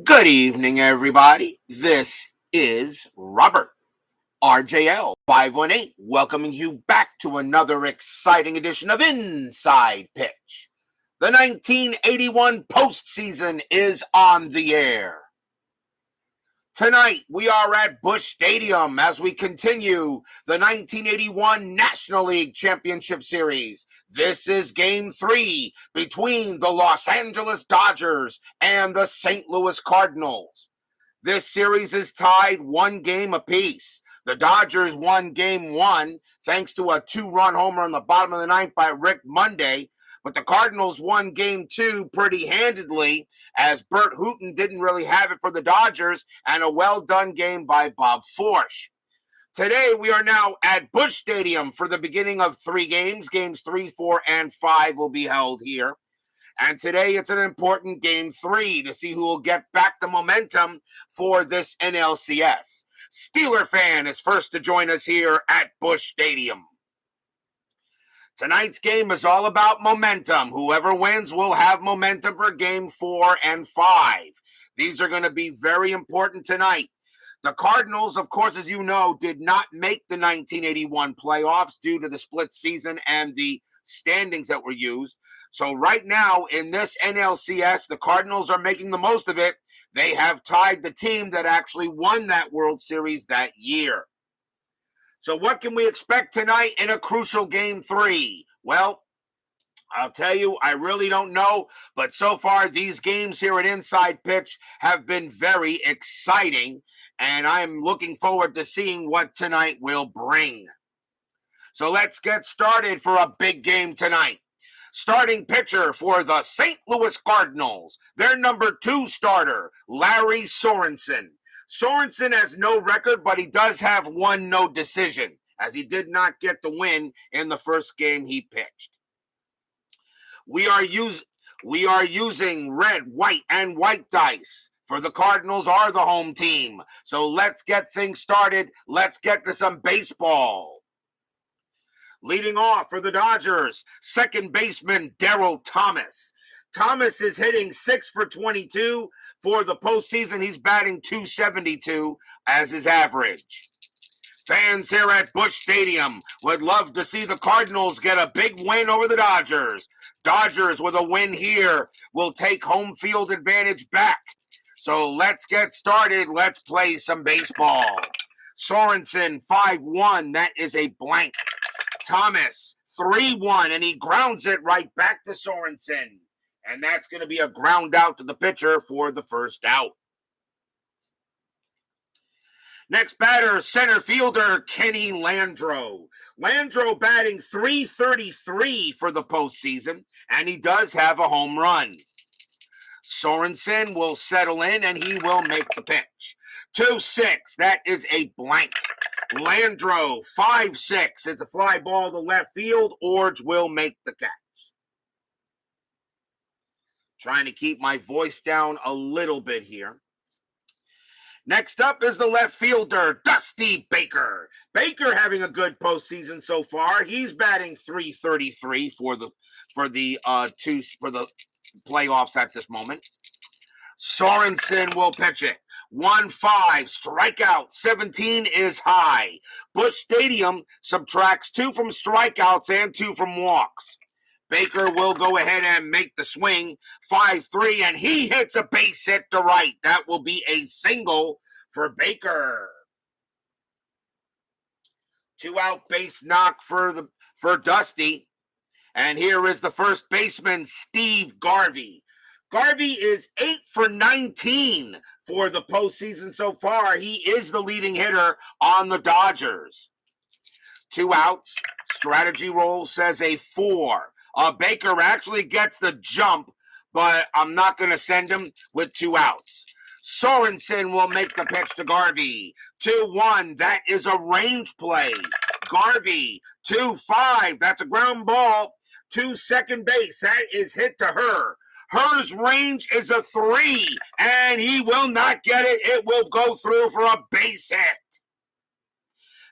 Good evening, everybody. This is Robert, RJL 518, welcoming you back to another exciting edition of Inside Pitch. The 1981 postseason is on the air. Tonight, we are at Busch Stadium as we continue the 1981 National League Championship Series. This is Game 3 between the Los Angeles Dodgers and the St. Louis Cardinals. This series is tied 1 game apiece. The Dodgers won Game 1 thanks to a 2-run homer in the bottom of the ninth by Rick Monday, but the Cardinals won Game 2 pretty handedly as Bert Hooton didn't really have it for the Dodgers, and a well-done game by Bob Forsch. Today, we are now at Busch Stadium for the beginning of 3 games. Games 3, 4, and 5 will be held here. And today, it's an important Game 3 to see who will get back the momentum for this NLCS. Steeler fan is first to join us here at Busch Stadium. Tonight's game is all about momentum. Whoever wins will have momentum for Game 4 and 5. These are going to be very important tonight. The Cardinals, of course, as you know, did not make the 1981 playoffs due to the split season and the standings that were used. So right now in this NLCS, the Cardinals are making the most of it. They have tied the team that actually won that World Series that year. So what can we expect tonight in a crucial Game 3? Well, I'll tell you, I really don't know, but so far these games here at Inside Pitch have been very exciting, and I'm looking forward to seeing what tonight will bring. So let's get started for a big game tonight. Starting pitcher for the St. Louis Cardinals, their number 2 starter, Lary Sorensen. Sorensen has no record, but he does have 1 no decision, as he did not get the win in the first game he pitched. We are using red, white, and white dice, for the Cardinals are the home team. So let's get things started. Let's get to some baseball. Leading off for the Dodgers, second baseman Daryl Thomas. Thomas is hitting 6 for 22. For the postseason, he's batting .272 as his average. Fans here at Busch Stadium would love to see the Cardinals get a big win over the Dodgers. Dodgers with a win here will take home field advantage back. So let's get started. Let's play some baseball. Sorensen 5-1. That is a blank. Thomas 3-1, and he grounds it right back to Sorensen. And that's going to be a ground out to the pitcher for the first out. Next batter, center fielder Kenny Landreaux. Landreaux batting .333 for the postseason, and he does have a home run. Sorensen will settle in, and he will make the pitch. 2-6, that is a blank. Landreaux, 5-6. It's a fly ball to left field. Orge will make the catch. Trying to keep my voice down a little bit here. Next up is the left fielder, Dusty Baker. Baker having a good postseason so far. He's batting .333 for the playoffs at this moment. Sorensen will pitch it. 1-5, strikeout, 17 is high. Busch Stadium subtracts 2 from strikeouts and 2 from walks. Baker will go ahead and make the swing. 5-3, and he hits a base hit to right. That will be a single for Baker. 2-out base knock for Dusty. And here is the first baseman, Steve Garvey. Garvey is 8 for 19 for the postseason so far. He is the leading hitter on the Dodgers. 2 outs. Strategy roll says a 4. Baker actually gets the jump, but I'm not going to send him with 2 outs. Sorensen will make the pitch to Garvey. 2-1, that is a range play. Garvey, 2-5, that's a ground ball to second base. That is hit to her. Her's range is a 3, and he will not get it. It will go through for a base hit.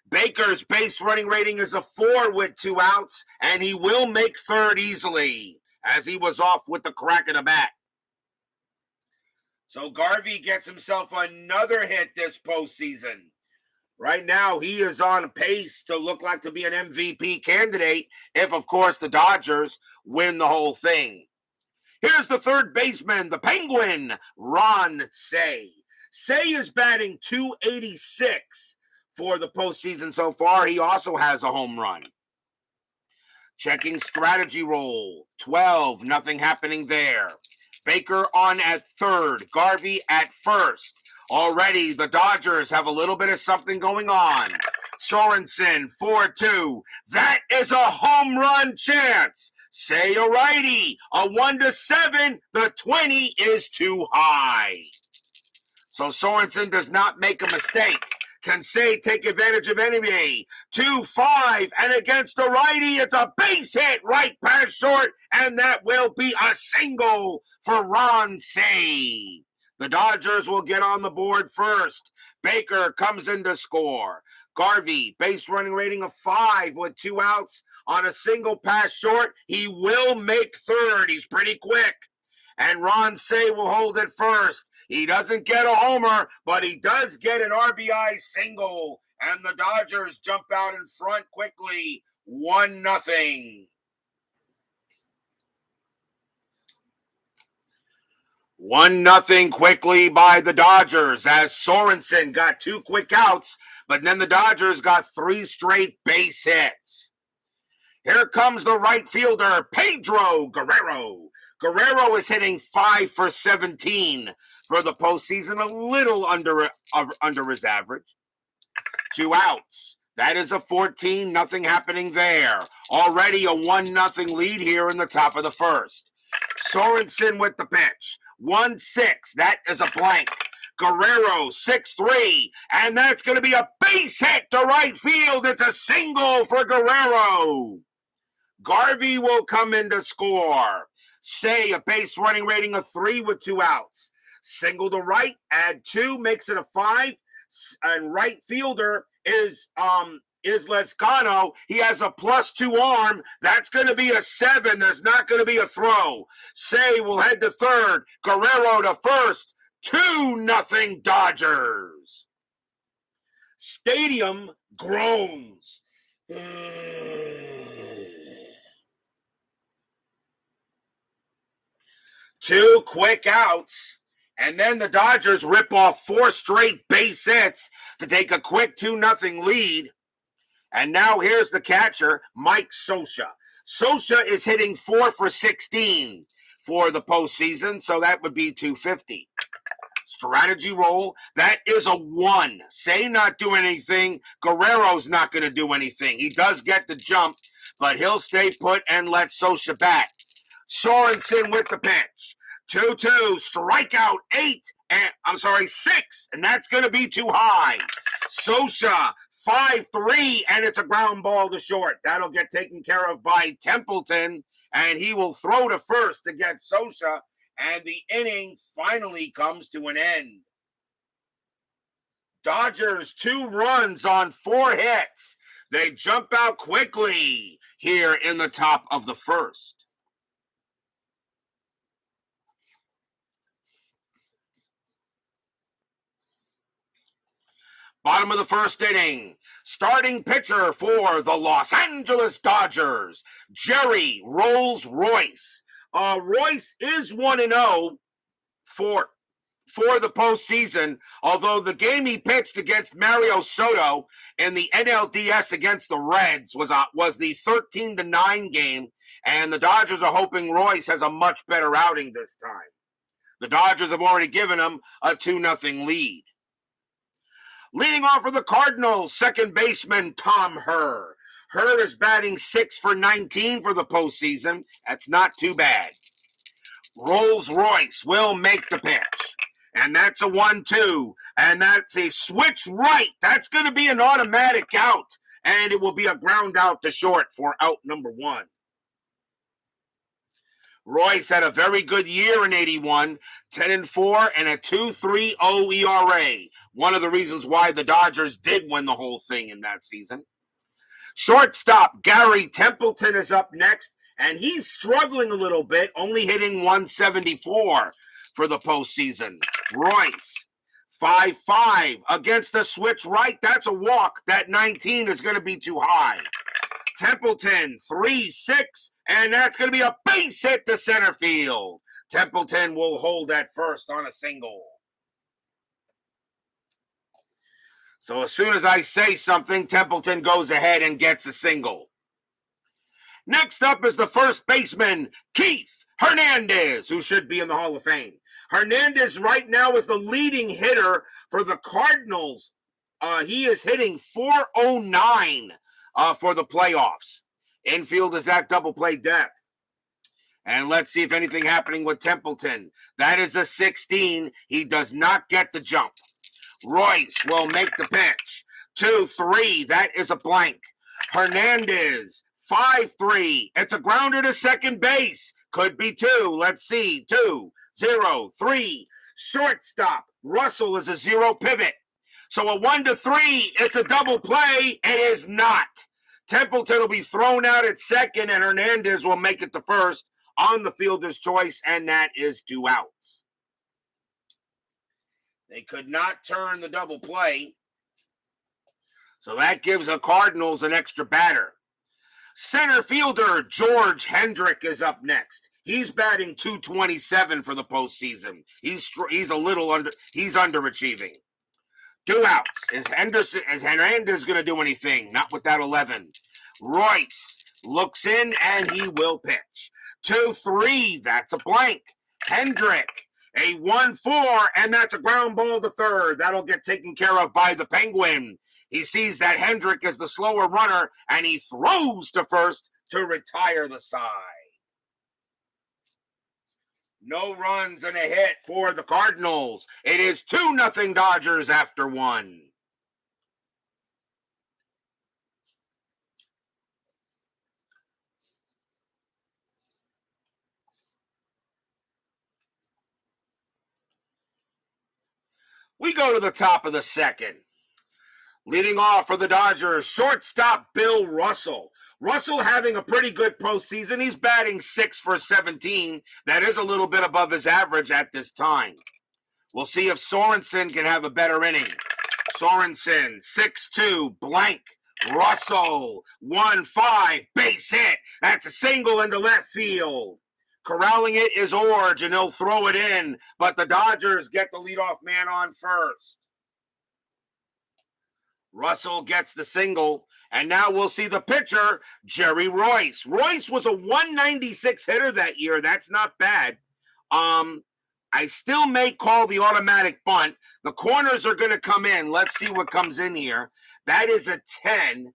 Baker's base running rating is a 4 with 2 outs, and he will make third easily, as he was off with the crack of the bat. So Garvey gets himself another hit this postseason. Right now, he is on pace to look like to be an MVP candidate if, of course, the Dodgers win the whole thing. Here's the third baseman, the Penguin, Ron Cey. Cey is batting .286 for the postseason so far. He also has a home run. Checking strategy roll, 12, nothing happening there. Baker on at third, Garvey at first. Already, the Dodgers have a little bit of something going on. Sorensen, 4-2. That is a home run chance. Say a righty. A 1-7. The 20 is too high. So Sorensen does not make a mistake. Can Cey take advantage of anybody? 2-5, and against the righty, it's a base hit right past short, and that will be a single for Ron Cey. The Dodgers will get on the board first. Baker comes in to score. Garvey, base running rating of 5 with 2 outs on a single pass short. He will make third. He's pretty quick. And Ron Cey will hold it first. He doesn't get a homer, but he does get an RBI single. And the Dodgers jump out in front quickly, 1-0. 1-0 quickly by the Dodgers as Sorensen got 2 quick outs, but then the Dodgers got 3 straight base hits. Here comes the right fielder, Pedro Guerrero. Guerrero is hitting 5 for 17 for the postseason, a little under his average. 2 outs. That is a 14, nothing happening there. Already a 1-0 lead here in the top of the first. Sorensen with the pitch. 1-6, that is a blank. Guerrero, 6-3, and that's going to be a base hit to right field. It's a single for Guerrero. Garvey will come in to score. Cey, a base running rating of 3 with 2 outs. Single to right, add 2, makes it a 5. And right fielder is Lescano. He has a +2 arm. That's going to be a 7. There's not going to be a throw. Cey will head to third. Guerrero to first. 2-0 Dodgers. Stadium groans. 2 quick outs. And then the Dodgers rip off 4 straight base hits to take a quick 2-0 lead. And now here's the catcher, Mike Scioscia. Scioscia is hitting 4 for 16 for the postseason, so that would be .250. Strategy roll, that is a 1. Cey not doing anything. Guerrero's not going to do anything. He does get the jump, but he'll stay put and let Scioscia bat. Sorensen with the pitch. 2-2, strikeout 6, and that's going to be too high. Scioscia, 5-3, and it's a ground ball to short. That'll get taken care of by Templeton, and he will throw to first to get Scioscia, and the inning finally comes to an end. Dodgers 2 runs on 4 hits. They jump out quickly here in the top of the first. Bottom of the first inning. Starting pitcher for the Los Angeles Dodgers, Jerry Rolls-Royce. Royce is 1-0 for the postseason, although the game he pitched against Mario Soto in the NLDS against the Reds was the 13-9 game, and the Dodgers are hoping Royce has a much better outing this time. The Dodgers have already given him a 2-0 lead. Leading off for the Cardinals, second baseman Tom Herr. Herr is batting 6 for 19 for the postseason. That's not too bad. Rolls-Royce will make the pitch. And that's a 1-2. And that's a switch right. That's going to be an automatic out. And it will be a ground out to short for out number 1. Royce had a very good year in 81, 10-4, and a 2.30 ERA. One of the reasons why the Dodgers did win the whole thing in that season. Shortstop Gary Templeton is up next, and he's struggling a little bit, only hitting 174. for the postseason. Royce, 5-5 against the switch right. That's a walk. That 19 is going to be too high. Templeton, 3-6, and that's going to be a base hit to center field. Templeton will hold at first on a single. So as soon as I say something, Templeton goes ahead and gets a single. Next up is the first baseman, Keith Hernandez, who should be in the Hall of Fame. Hernandez right now is the leading hitter for the Cardinals. He is hitting .409 for the playoffs. Infield is at double play depth. And let's see if anything happening with Templeton. That is a 16. He does not get the jump. Royce will make the pitch. 2-3. That is a blank. Hernandez, 5-3. It's a grounder to second base. Could be 2. Let's see. 2-0-3. Shortstop. Russell is a 0 pivot. So a 1-3. It's a double play. It is not. Templeton will be thrown out at second, and Hernandez will make it to first on the fielder's choice, and that is 2 outs. They could not turn the double play, so that gives the Cardinals an extra batter. Center fielder George Hendrick is up next. He's batting .227 for the postseason. He's underachieving. 2 outs. Is Hernandez going to do anything? Not with that 11. Royce looks in, and he will pitch. 2-3. That's a blank. Hendrick, a 1-4, and that's a ground ball to third. That'll get taken care of by the Penguin. He sees that Hendrick is the slower runner, and he throws to first to retire the side. No runs and a hit for the Cardinals. It is 2-0 Dodgers after 1. We go to the top of the second. Leading off for the Dodgers, shortstop Bill Russell. Russell having a pretty good postseason. He's batting 6 for 17. That is a little bit above his average at this time. We'll see if Sorensen can have a better inning. Sorensen, 6-2, blank. Russell, 1-5, base hit. That's a single into left field. Corralling it is Orge, and he'll throw it in, but the Dodgers get the leadoff man on first. Russell gets the single, and now we'll see the pitcher, Jerry Royce. Royce was a 196 hitter that year. That's not bad. I still may call the automatic bunt. The corners are going to come in. Let's see what comes in here. That is a 10.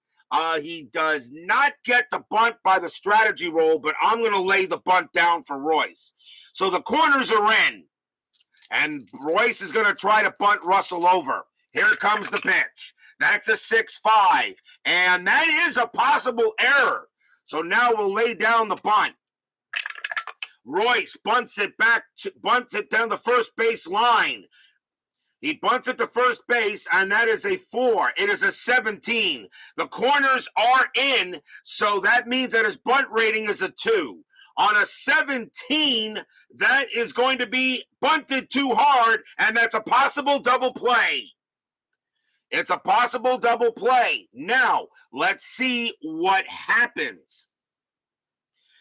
He does not get the bunt by the strategy roll, but I'm going to lay the bunt down for Royce. So the corners are in, and Royce is going to try to bunt Russell over. Here comes the pitch. That's a 6-5, and that is a possible error. So now we'll lay down the bunt. Royce bunts it down the first base line. He bunts it to first base, and that is a 4. It is a 17. The corners are in, so that means that his bunt rating is a 2. On a 17, that is going to be bunted too hard, and that's a possible double play. It's a possible double play. Now, let's see what happens.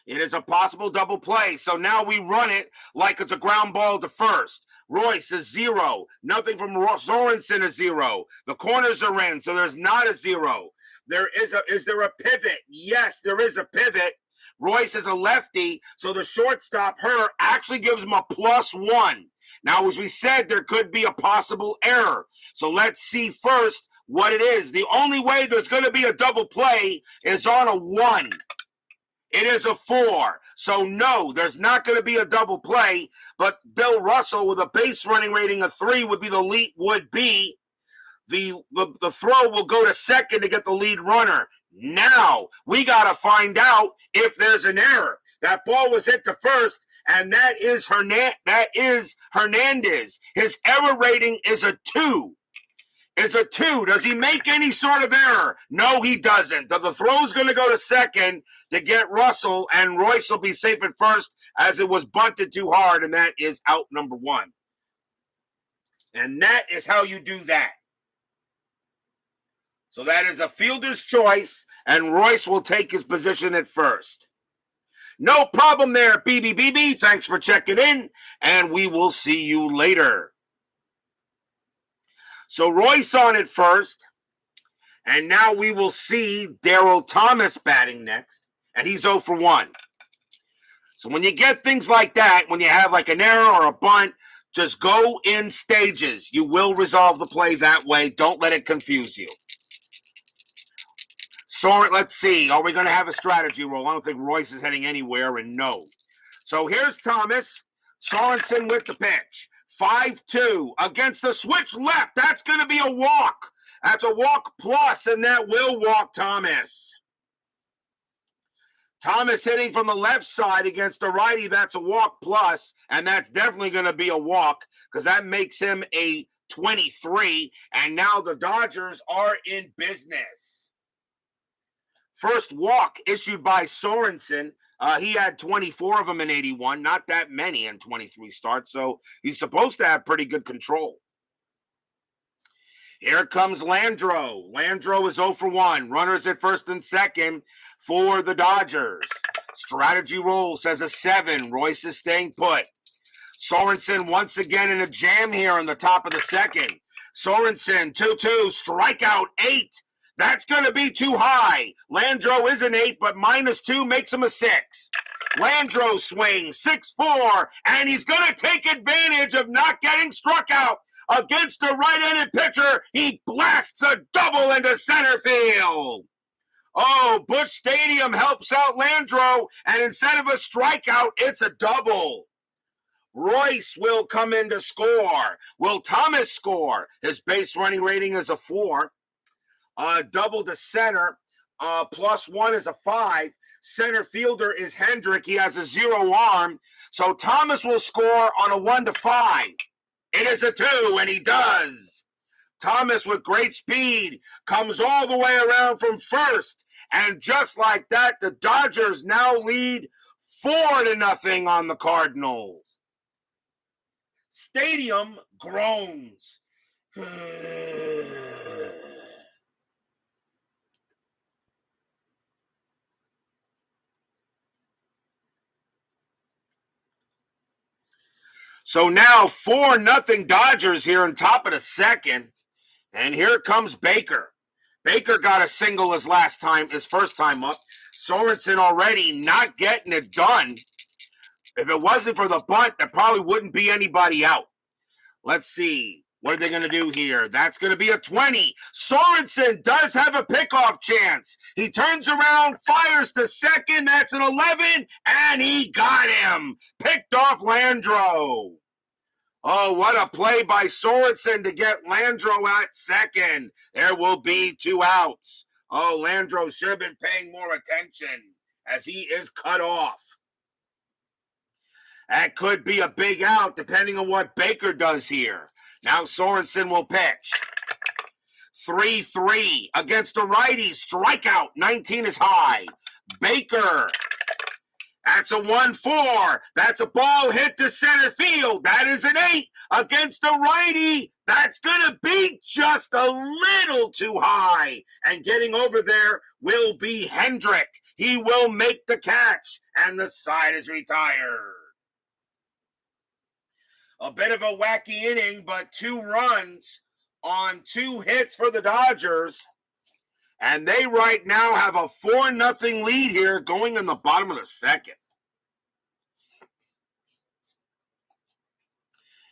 It is a possible double play, so now we run it like it's a ground ball to first. Royce is 0. Nothing from Sorensen is 0. The corners are in, so there's not a 0. Is there a pivot? Yes, there is a pivot. Royce is a lefty, so the shortstop, her, actually gives him a +1. Now, as we said, there could be a possible error. So let's see first what it is. The only way there's going to be a double play is on a 1. It is a 4. So no, there's not going to be a double play, but Bill Russell with a base running rating of 3 would be the lead, the throw will go to second to get the lead runner. Now, we got to find out if there's an error. That ball was hit to first, and that is Hernandez. His error rating is a 2. is a 2. Does he make any sort of error? No, he doesn't. The throw's going to go to second to get Russell, and Royce will be safe at first as it was bunted too hard, and that is out number 1. And that is how you do that. So that is a fielder's choice, and Royce will take his position at first. No problem there, BB. Thanks for checking in, and we will see you later. So Royce on at first, and now we will see Daryl Thomas batting next, and he's 0 for 1. So when you get things like that, when you have like an error or a bunt, just go in stages. You will resolve the play that way. Don't let it confuse you. Let's see. Are we going to have a strategy roll? I don't think Royce is heading anywhere, and no. So here's Thomas. Sorensen with the pitch. 5-2 against the switch left. That's going to be a walk. That's a walk plus, and that will walk Thomas. Thomas hitting from the left side against the righty. That's a walk plus, and that's definitely going to be a walk because that makes him a 23, and now the Dodgers are in business. First walk issued by Sorensen. He had 24 of them in 81, not that many in 23 starts, so he's supposed to have pretty good control. Here comes Landro. Landro is 0 for 1. Runners at first and second for the Dodgers. Strategy roll says a 7. Royce is staying put. Sorensen once again in a jam here in the top of the second. Sorensen, 2-2, strikeout 8. That's going to be too high. Landro is an 8, but -2 makes him a 6. Landro swings 6-4, and he's going to take advantage of not getting struck out against a right-handed pitcher. He blasts a double into center field. Oh, Busch Stadium helps out Landro, and instead of a strikeout, it's a double. Royce will come in to score. Will Thomas score? His base running rating is a 4. Double to center, +1 is a 5. Center fielder is Hendrick. He has a 0 arm. So Thomas will score on a 1 to 5. It is a 2, and he does. Thomas with great speed comes all the way around from first. And just like that, the Dodgers now lead 4-0 on the Cardinals. Stadium groans. So now 4-0 Dodgers here on top of the second. And here comes Baker. Baker got a single his first time up. Sorensen already not getting it done. If it wasn't for the bunt, there probably wouldn't be anybody out. Let's see. What are they going to do here? That's going to be a 20. Sorensen does have a pickoff chance. He turns around, fires to second. That's an 11, and he got him. Picked off Landro. Oh, what a play by Sorensen to get Landro at second. There will be 2 outs. Oh, Landro should have been paying more attention as he is cut off. That could be a big out depending on what Baker does here. Now Sorensen will pitch. 3-3 against a righty. Strikeout. 19 is high. Baker. That's a 1-4. That's a ball hit to center field. That is an 8 against a righty. That's going to be just a little too high. And getting over there will be Hendrick. He will make the catch. And the side is retired. A bit of a wacky inning, but 2 runs on 2 hits for the Dodgers. And they right now have a 4-0 lead here going in the bottom of the second.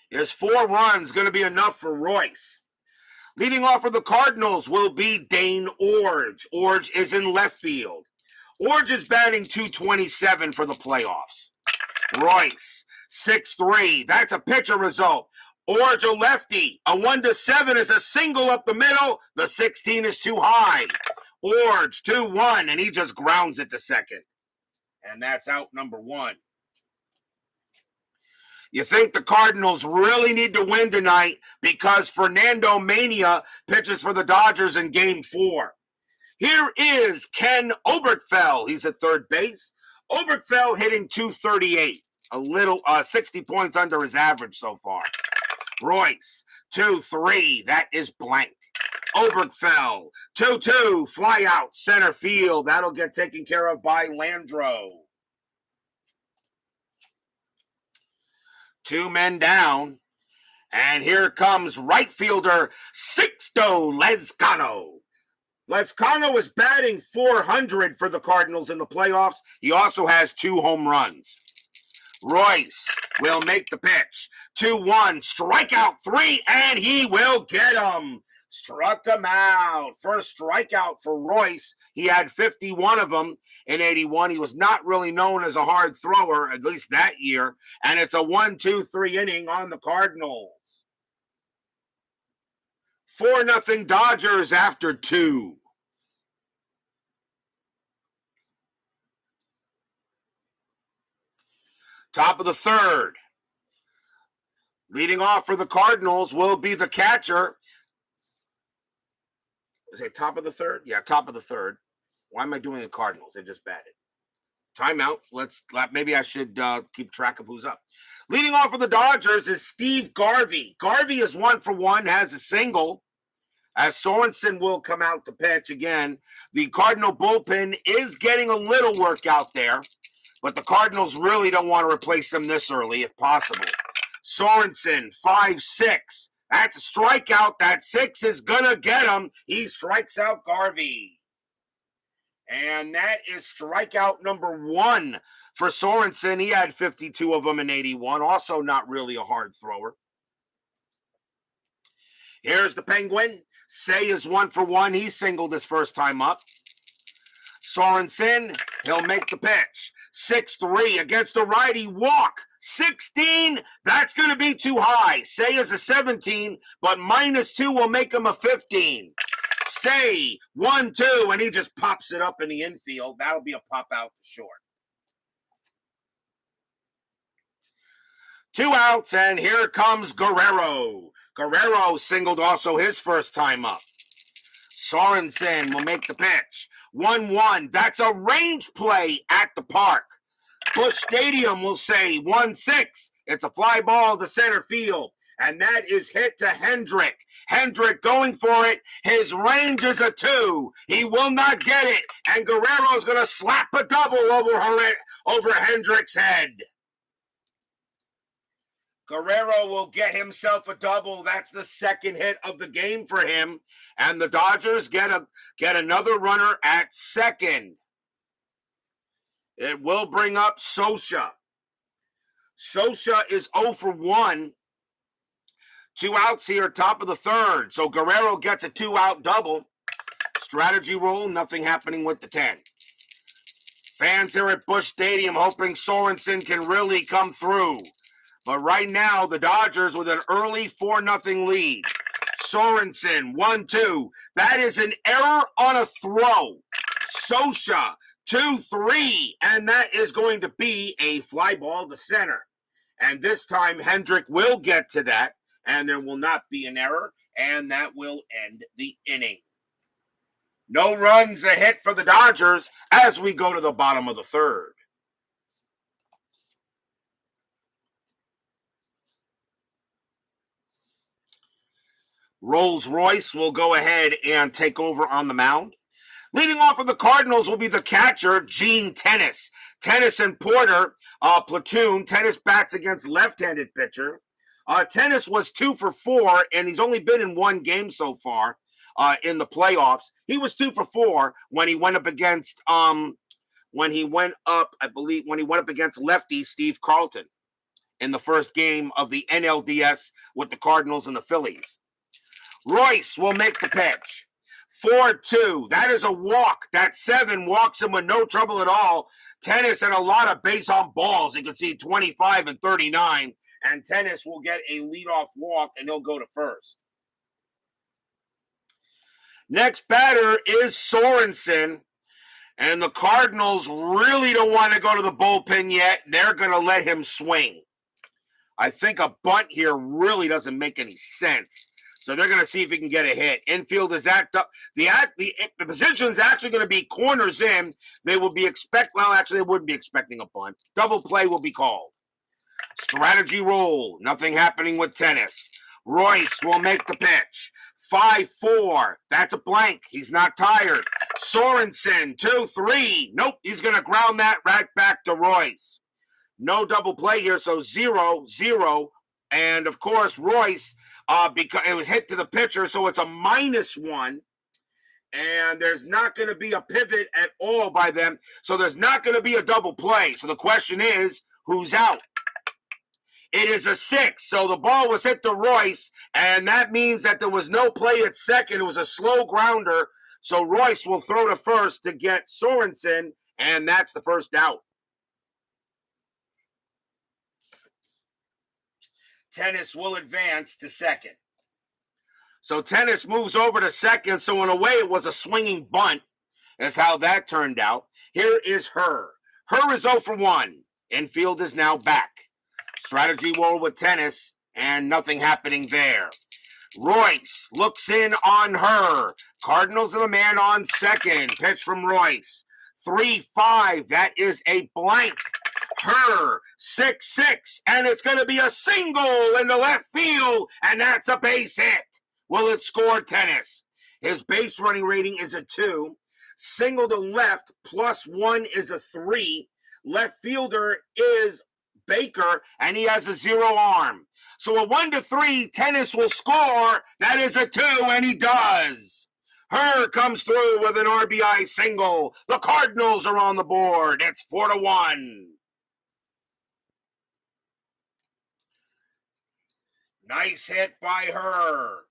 Is 4 runs going to be enough for Royce? Leading off for the Cardinals will be Dane Orge. Orge is in left field. Orge is batting .227 for the playoffs. Royce, 6-3. That's a pitcher result. Orge, a lefty. A 1-7 is a single up the middle. The 16 is too high. Orge, 2-1, and he just grounds it to second. And that's out number 1. You think the Cardinals really need to win tonight because Fernando Mania pitches for the Dodgers in Game 4. Here is Ken Oberkfell. He's at third base. Oberkfell hitting .238, a little 60 points under his average so far. Royce, 2-3, that is blank. Oberkfell, 2-2, fly out center field. That'll get taken care of by Landro. 2 men down. And here comes right fielder Sixto Lezcano. Lezcano is batting .400 for the Cardinals in the playoffs. He also has 2 home runs. Royce will make the pitch. 2-1, strikeout 3, and he will get him. Struck him out. First strikeout for Royce. He had 51 of them in 81. He was not really known as a hard thrower, at least that year. And it's a 1-2-3 inning on the Cardinals. 4-0 Dodgers after 2. Top of the third. Leading off for the Cardinals will be the catcher. Is it top of the third? Yeah, top of the third. Why am I doing the Cardinals? They just batted. Timeout. Maybe I should keep track of who's up. Leading off for the Dodgers is Steve Garvey. Garvey is 1-for-1, has a single. As Sorensen will come out to pitch again. The Cardinal bullpen is getting a little work out there, but the Cardinals really don't want to replace him this early if possible. Sorensen, 5-6. That's a strikeout. That 6 is going to get him. He strikes out Garvey. And that is strikeout number 1 for Sorensen. He had 52 of them in 81. Also not really a hard thrower. Here's the Penguin. Say is 1-for-1. He singled his first time up. Sorensen, he'll make the pitch. 6-3 against a righty, walk. 16, that's going to be too high. Say is a 17, but -2 will make him a 15. Say 1-2, and he just pops it up in the infield. That'll be a pop out to short. 2 outs, and here comes Guerrero. Guerrero singled also his first time up. Sorensen will make the pitch. 1-1, that's a range play at the park. Busch Stadium will say 1-6. It's a fly ball to center field, and that is hit to Hendrick. Hendrick going for it. His range is a 2. He will not get it, and Guerrero's going to slap a double over Hendrick's head. Guerrero will get himself a double. That's the second hit of the game for him, and the Dodgers get another runner at second. It will bring up Socha. Socha is 0-for-1. 2 outs here, top of the third. So Guerrero gets a 2-out double. Strategy roll, nothing happening with the 10. Fans here at Busch Stadium hoping Sorensen can really come through. But right now, the Dodgers with an early 4-0 lead. Sorensen, 1-2. That is an error on a throw. Socha, 2-3, and that is going to be a fly ball to center. And this time, Hendrick will get to that, and there will not be an error, and that will end the inning. No runs, a hit for the Dodgers as we go to the bottom of the third. Rolls-Royce will go ahead and take over on the mound. Leading off of the Cardinals will be the catcher, Gene Tennis. Tennis and Porter, platoon. Tennis bats against left-handed pitcher. Tennis was 2-for-4, and he's only been in 1 game so far in the playoffs. He was 2-for-4 when he went up against lefty Steve Carlton in the first game of the NLDS with the Cardinals and the Phillies. Royce will make the pitch. 4-2. That is a walk. That 7 walks him with no trouble at all. Tennis had a lot of base on balls. You can see 25 and 39. And Tennis will get a leadoff walk, and he'll go to first. Next batter is Sorensen. And the Cardinals really don't want to go to the bullpen yet. They're going to let him swing. I think a bunt here really doesn't make any sense. So they're going to see if he can get a hit. Infield is act up. The position's actually going to be corners in. They will be they wouldn't be expecting a bunt. Double play will be called. Strategy roll. Nothing happening with Tennis. Royce will make the pitch. 5-4. That's a blank. He's not tired. Sorensen, 2-3. Nope, he's going to ground that right back to Royce. No double play here, so 0-0. And, of course, Royce, because it was hit to the pitcher, so it's a -1. And there's not going to be a pivot at all by them, so there's not going to be a double play. So the question is, who's out? It is a 6, so the ball was hit to Royce, and that means that there was no play at second. It was a slow grounder, so Royce will throw to first to get Sorensen, and that's the first out. Tennis will advance to second. So Tennis moves over to second, so in a way it was a swinging bunt. That's how that turned out. Here is Her. Her is 0 for 1. Infield is now back. Strategy roll with Tennis, and nothing happening there. Royce looks in on Her. Cardinals and a man on second. Pitch from Royce. 3-5. That is a blank. Her 6-6, and it's going to be a single into left field, and that's a base hit. Will it score? Tennis? His base running rating is a 2. Single to left +1 is a 3. Left fielder is Baker, and he has a 0 arm. So a 1-3, Tennis will score. That is a 2, and he does. Her comes through with an RBI single. The Cardinals are on the board. It's 4-1. Nice hit by Her.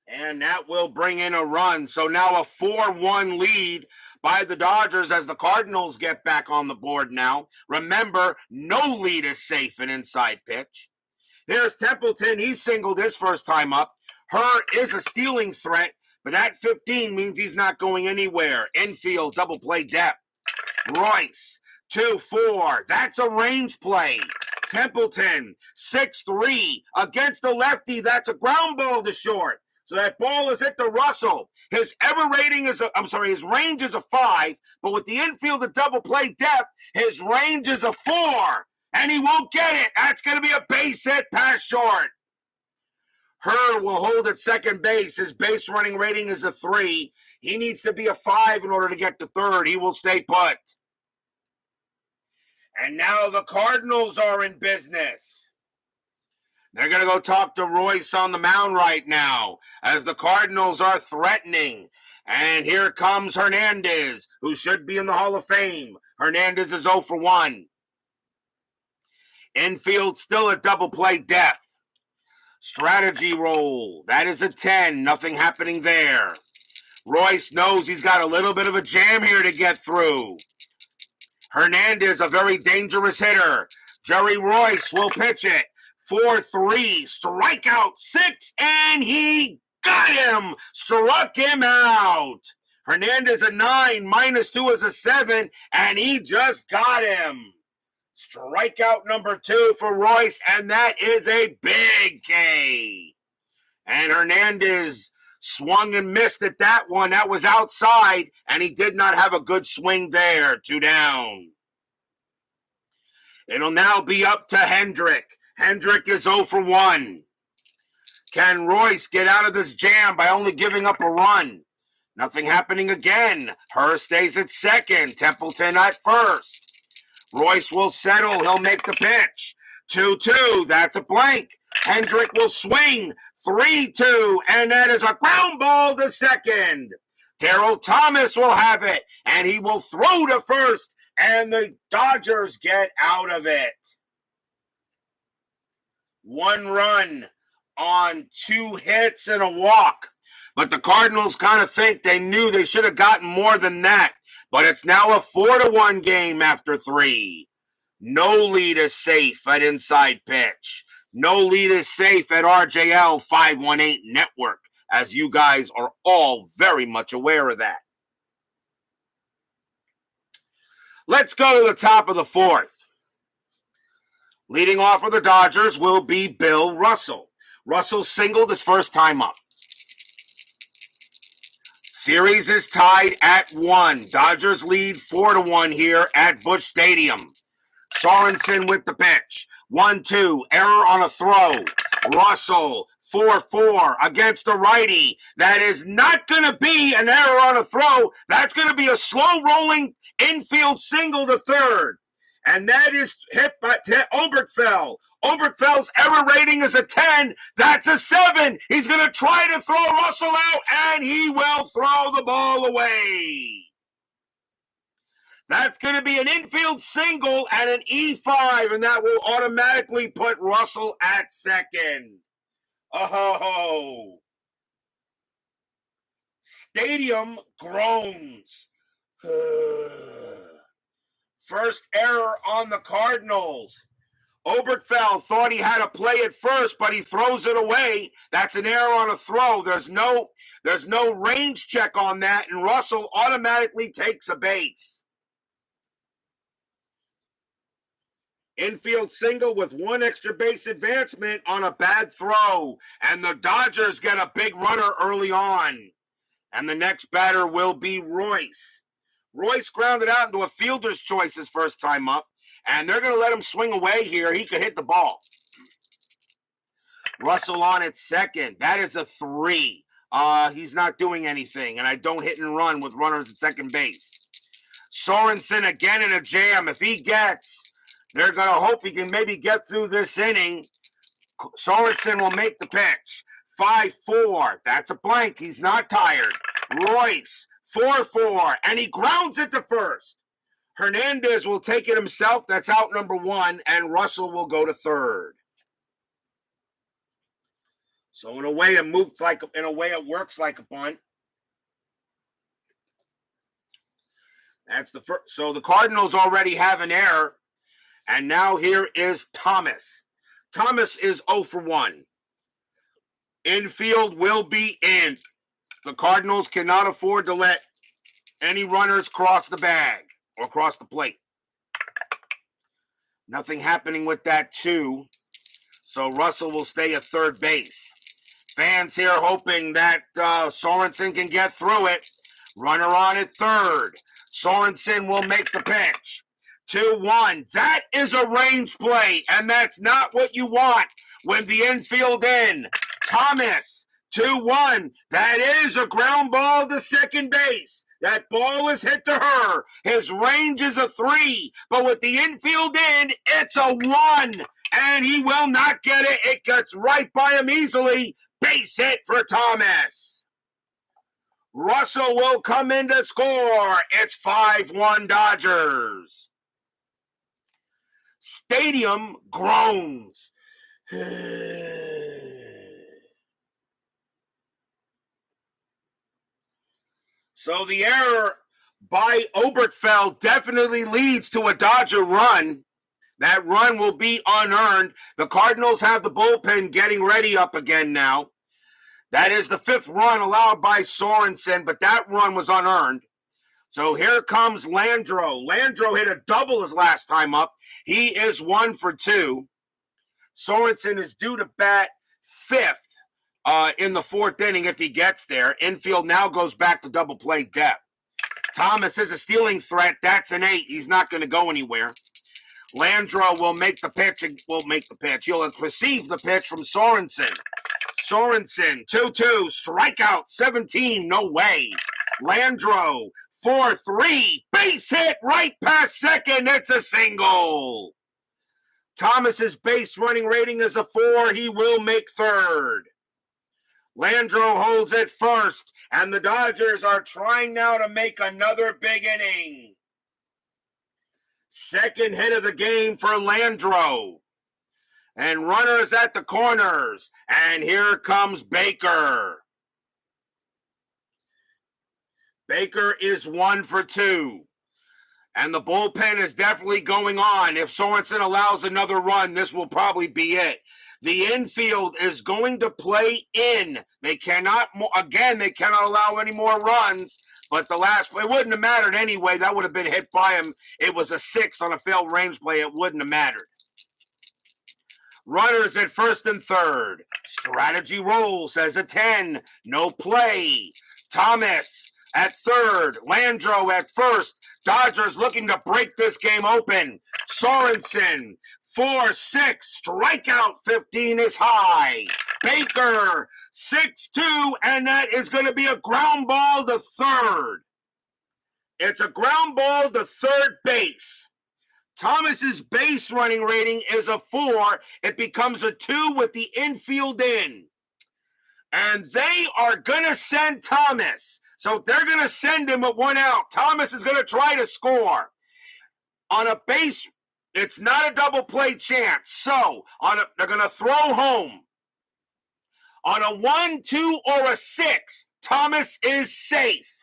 And that will bring in a run. So now a 4-1 lead by the Dodgers as the Cardinals get back on the board now. Remember, no lead is safe in inside pitch. Here's Templeton. He singled his first time up. Her is a stealing threat, but that 15 means he's not going anywhere. Infield, double play depth. Royce, 2-4. That's a range play. Templeton, 6-3. Against the lefty, that's a ground ball to short. So that ball is hit to Russell. His his range is a 5, but with the infield and double play depth, his range is a 4, and he won't get it. That's going to be a base hit past short. Her will hold at second base. His base running rating is a 3. He needs to be a 5 in order to get to third. He will stay put. And now the Cardinals are in business. They're going to go talk to Royce on the mound right now as the Cardinals are threatening. And here comes Hernandez, who should be in the Hall of Fame. Hernandez is 0 for 1. Infield still at double play depth. Strategy roll. That is a 10. Nothing happening there. Royce knows he's got a little bit of a jam here to get through. Hernandez, a very dangerous hitter. Jerry Royce will pitch it. 4-3, strikeout 6, and he got him. Struck him out. Hernandez a 9, -2 is a 7, and he just got him. Strikeout number 2 for Royce, and that is a big K. And Hernandez swung and missed at that one. That was outside, and he did not have a good swing there. 2 down. It'll now be up to Hendrick. Hendrick is 0 for 1. Can Royce get out of this jam by only giving up a run? Nothing happening again. Her stays at second. Templeton at first. Royce will settle. He'll make the pitch. 2-2. That's a blank. Hendrick will swing. 3-2. And that is a ground ball to second. Daryl Thomas will have it. And he will throw to first. And the Dodgers get out of it. 1 run on 2 hits and a walk. But the Cardinals kind of think they knew they should have gotten more than that. But it's now a 4-1 game after 3. No lead is safe at inside pitch. No lead is safe at RJL 518 Network, as you guys are all very much aware of that. Let's go to the top of the 4th. Leading off for the Dodgers will be Bill Russell. Russell singled his first time up. Series is tied at 1. Dodgers lead 4-1 here at Busch Stadium. Sorensen with the pitch. 1-2. Error on a throw. Russell 4-4 against the righty. That is not going to be an error on a throw. That's going to be a slow rolling infield single to third. And that is hit by Oberkfell. Oberkfell's error rating is a 10. That's a 7. He's going to try to throw Russell out, and he will throw the ball away. That's going to be an infield single and an E5, and that will automatically put Russell at second. Oh. Stadium groans. First error on the Cardinals. Oberkfell thought he had a play at first, but he throws it away. That's an error on a throw. There's no range check on that, and Russell automatically takes a base. Infield single with one extra base advancement on a bad throw, and the Dodgers get a big runner early on. And the next batter will be Royce. Royce grounded out into a fielder's choice his first time up, and they're going to let him swing away here. He could hit the ball. Russell on at second. That is a 3. He's not doing anything, and I don't hit and run with runners at second base. Sorensen again in a jam. If he gets, they're going to hope he can maybe get through this inning. Sorensen will make the pitch. 5-4. That's a blank. He's not tired. Royce, 4-4, and he grounds it to first. Hernandez will take it himself. That's out number 1, and Russell will go to third. So in a way, it works like a bunt. That's the first. So the Cardinals already have an error, and now here is Thomas. Thomas is 0 for 1. Infield will be in. The Cardinals cannot afford to let any runners cross the bag or cross the plate. Nothing happening with that, too. So Russell will stay at third base. Fans here hoping that Sorensen can get through it. Runner on at third. Sorensen will make the pitch. 2-1. That is a range play, and that's not what you want when the infield in. Thomas, 2-1. That is a ground ball to second base. That ball is hit to her. His range is a 3, but with the infield in, it's a 1, and he will not get it. It gets right by him easily. Base hit for Thomas. Russell will come in to score. It's 5-1 Dodgers. Stadium groans. So the error by Oberkfell definitely leads to a Dodger run. That run will be unearned. The Cardinals have the bullpen getting ready up again now. That is the 5th run allowed by Sorensen, but that run was unearned. So here comes Landro. Landro hit a double his last time up. He is 1 for 2. Sorensen is due to bat 5th in the 4th inning if he gets there. Infield now goes back to double play depth. Thomas is a stealing threat. That's an 8. He's not going to go anywhere. Landro will make the pitch. He'll receive the pitch from Sorensen. Sorensen, 2-2, strikeout, 17, no way. Landro, 4-3, base hit right past second. It's a single. Thomas's base running rating is a 4. He will make third. Landro holds it first, and the Dodgers are trying now to make another big inning. Second hit of the game for Landro. And runners at the corners. And here comes Baker. Baker is 1 for 2. And the bullpen is definitely going on. If Sorensen allows another run, this will probably be it. The infield is going to play in. They cannot allow any more runs. But the last play wouldn't have mattered anyway. That would have been hit by him. It was a 6 on a failed range play. It wouldn't have mattered. Runners at first and third. Strategy rolls as a 10. No play. Thomas at third. Landro at first. Dodgers looking to break this game open. Sorensen, 4-6. Strikeout 15 is high. Baker, 6-2. And that is going to be a ground ball to third. It's a ground ball to third base. Thomas's base running rating is a 4. It becomes a 2 with the infield in. And they are going to send Thomas. So they're going to send him with 1 out. Thomas is going to try to score. On a base, it's not a double play chance. So they're going to throw home. On a 1, 2, or a 6, Thomas is safe.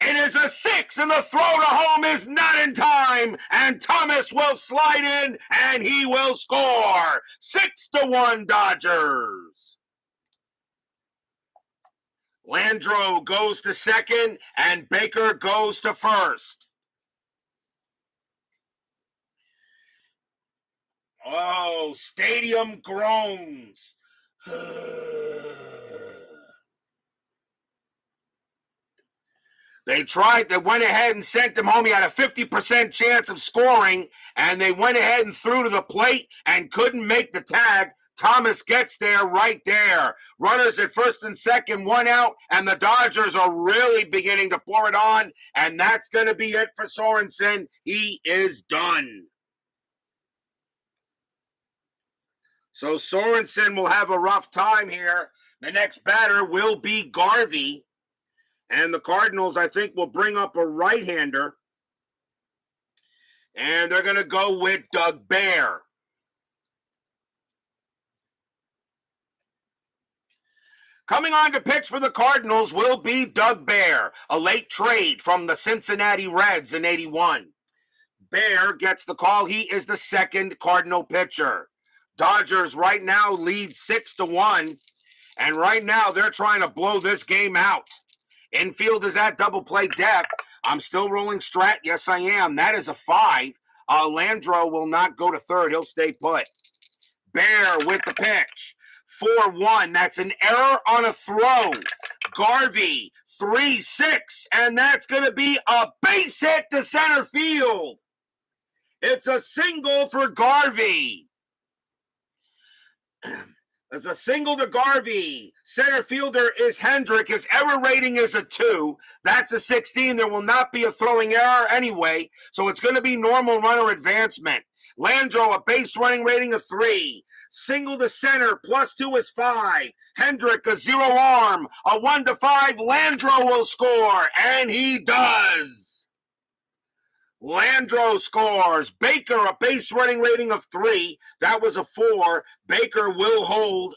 It is a 6, and the throw to home is not in time, and Thomas will slide in, and he will score. 6-1 Dodgers. Landro goes to second, and Baker goes to first. Oh, stadium groans. They went ahead and sent him home. He had a 50% chance of scoring, and they went ahead and threw to the plate and couldn't make the tag. Thomas gets there right there. Runners at first and second, 1 out, and the Dodgers are really beginning to pour it on, and that's going to be it for Sorensen. He is done. So Sorensen will have a rough time here. The next batter will be Garvey. And the Cardinals, I think, will bring up a right-hander. And they're going to go with Doug Bear. Coming on to pitch for the Cardinals will be Doug Bear, a late trade from the Cincinnati Reds in '81. Bear gets the call. He is the second Cardinal pitcher. Dodgers right now lead 6-1. And right now they're trying to blow this game out. Infield is at double play depth. I'm still rolling Strat. Yes, I am. That is a 5. Landro will not go to third. He'll stay put. Bear with the pitch. 4-1. That's an error on a throw. Garvey, 3-6. And that's going to be a base hit to center field. It's a single for Garvey. It's a single to Garvey. Center fielder is Hendrick. His error rating is a 2. That's a 16. There will not be a throwing error anyway, so it's going to be normal runner advancement. Landro, a base running rating of 3. Single to center, +2 is 5. Hendrick, a 0 arm, a 1 to 5. Landro will score, and he does. Landro scores. Baker, a base running rating of 3. That was a 4. Baker will hold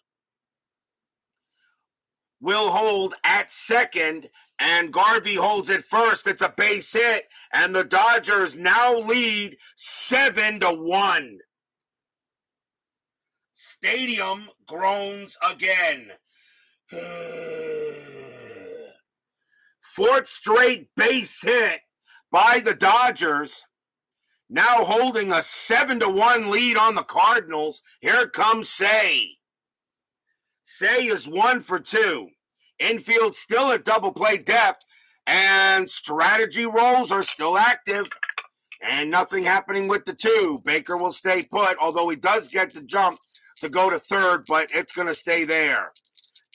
at second, and Garvey holds at first. It's a base hit, and the Dodgers now lead 7-1. Stadium groans again. 4th straight base hit by the Dodgers, now holding a 7-1 lead on the Cardinals. Here comes Say. Say is 1 for 2. Infield still at double play depth, and strategy rolls are still active, and nothing happening with the 2. Baker will stay put, although he does get the jump to go to third, but it's going to stay there.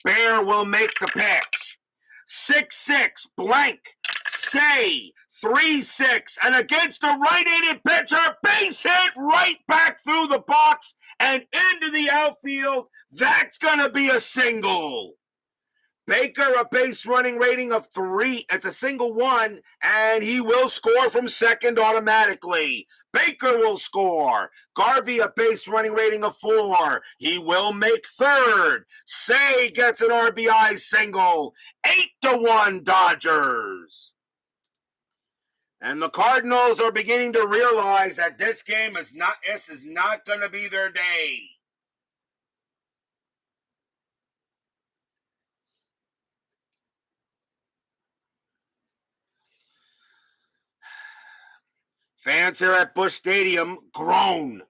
Bear will make the pitch. 6-6, blank. Say, 3-6, and against a right-handed pitcher, base hit right back through the box and into the outfield. That's going to be a single. Baker, a base running rating of 3. It's a single 1, and he will score from second automatically. Baker will score. Garvey, a base running rating of 4. He will make third. Say gets an RBI single. 8-1 Dodgers. And the Cardinals are beginning to realize that this is not going to be their day. Fans here at Busch Stadium groan.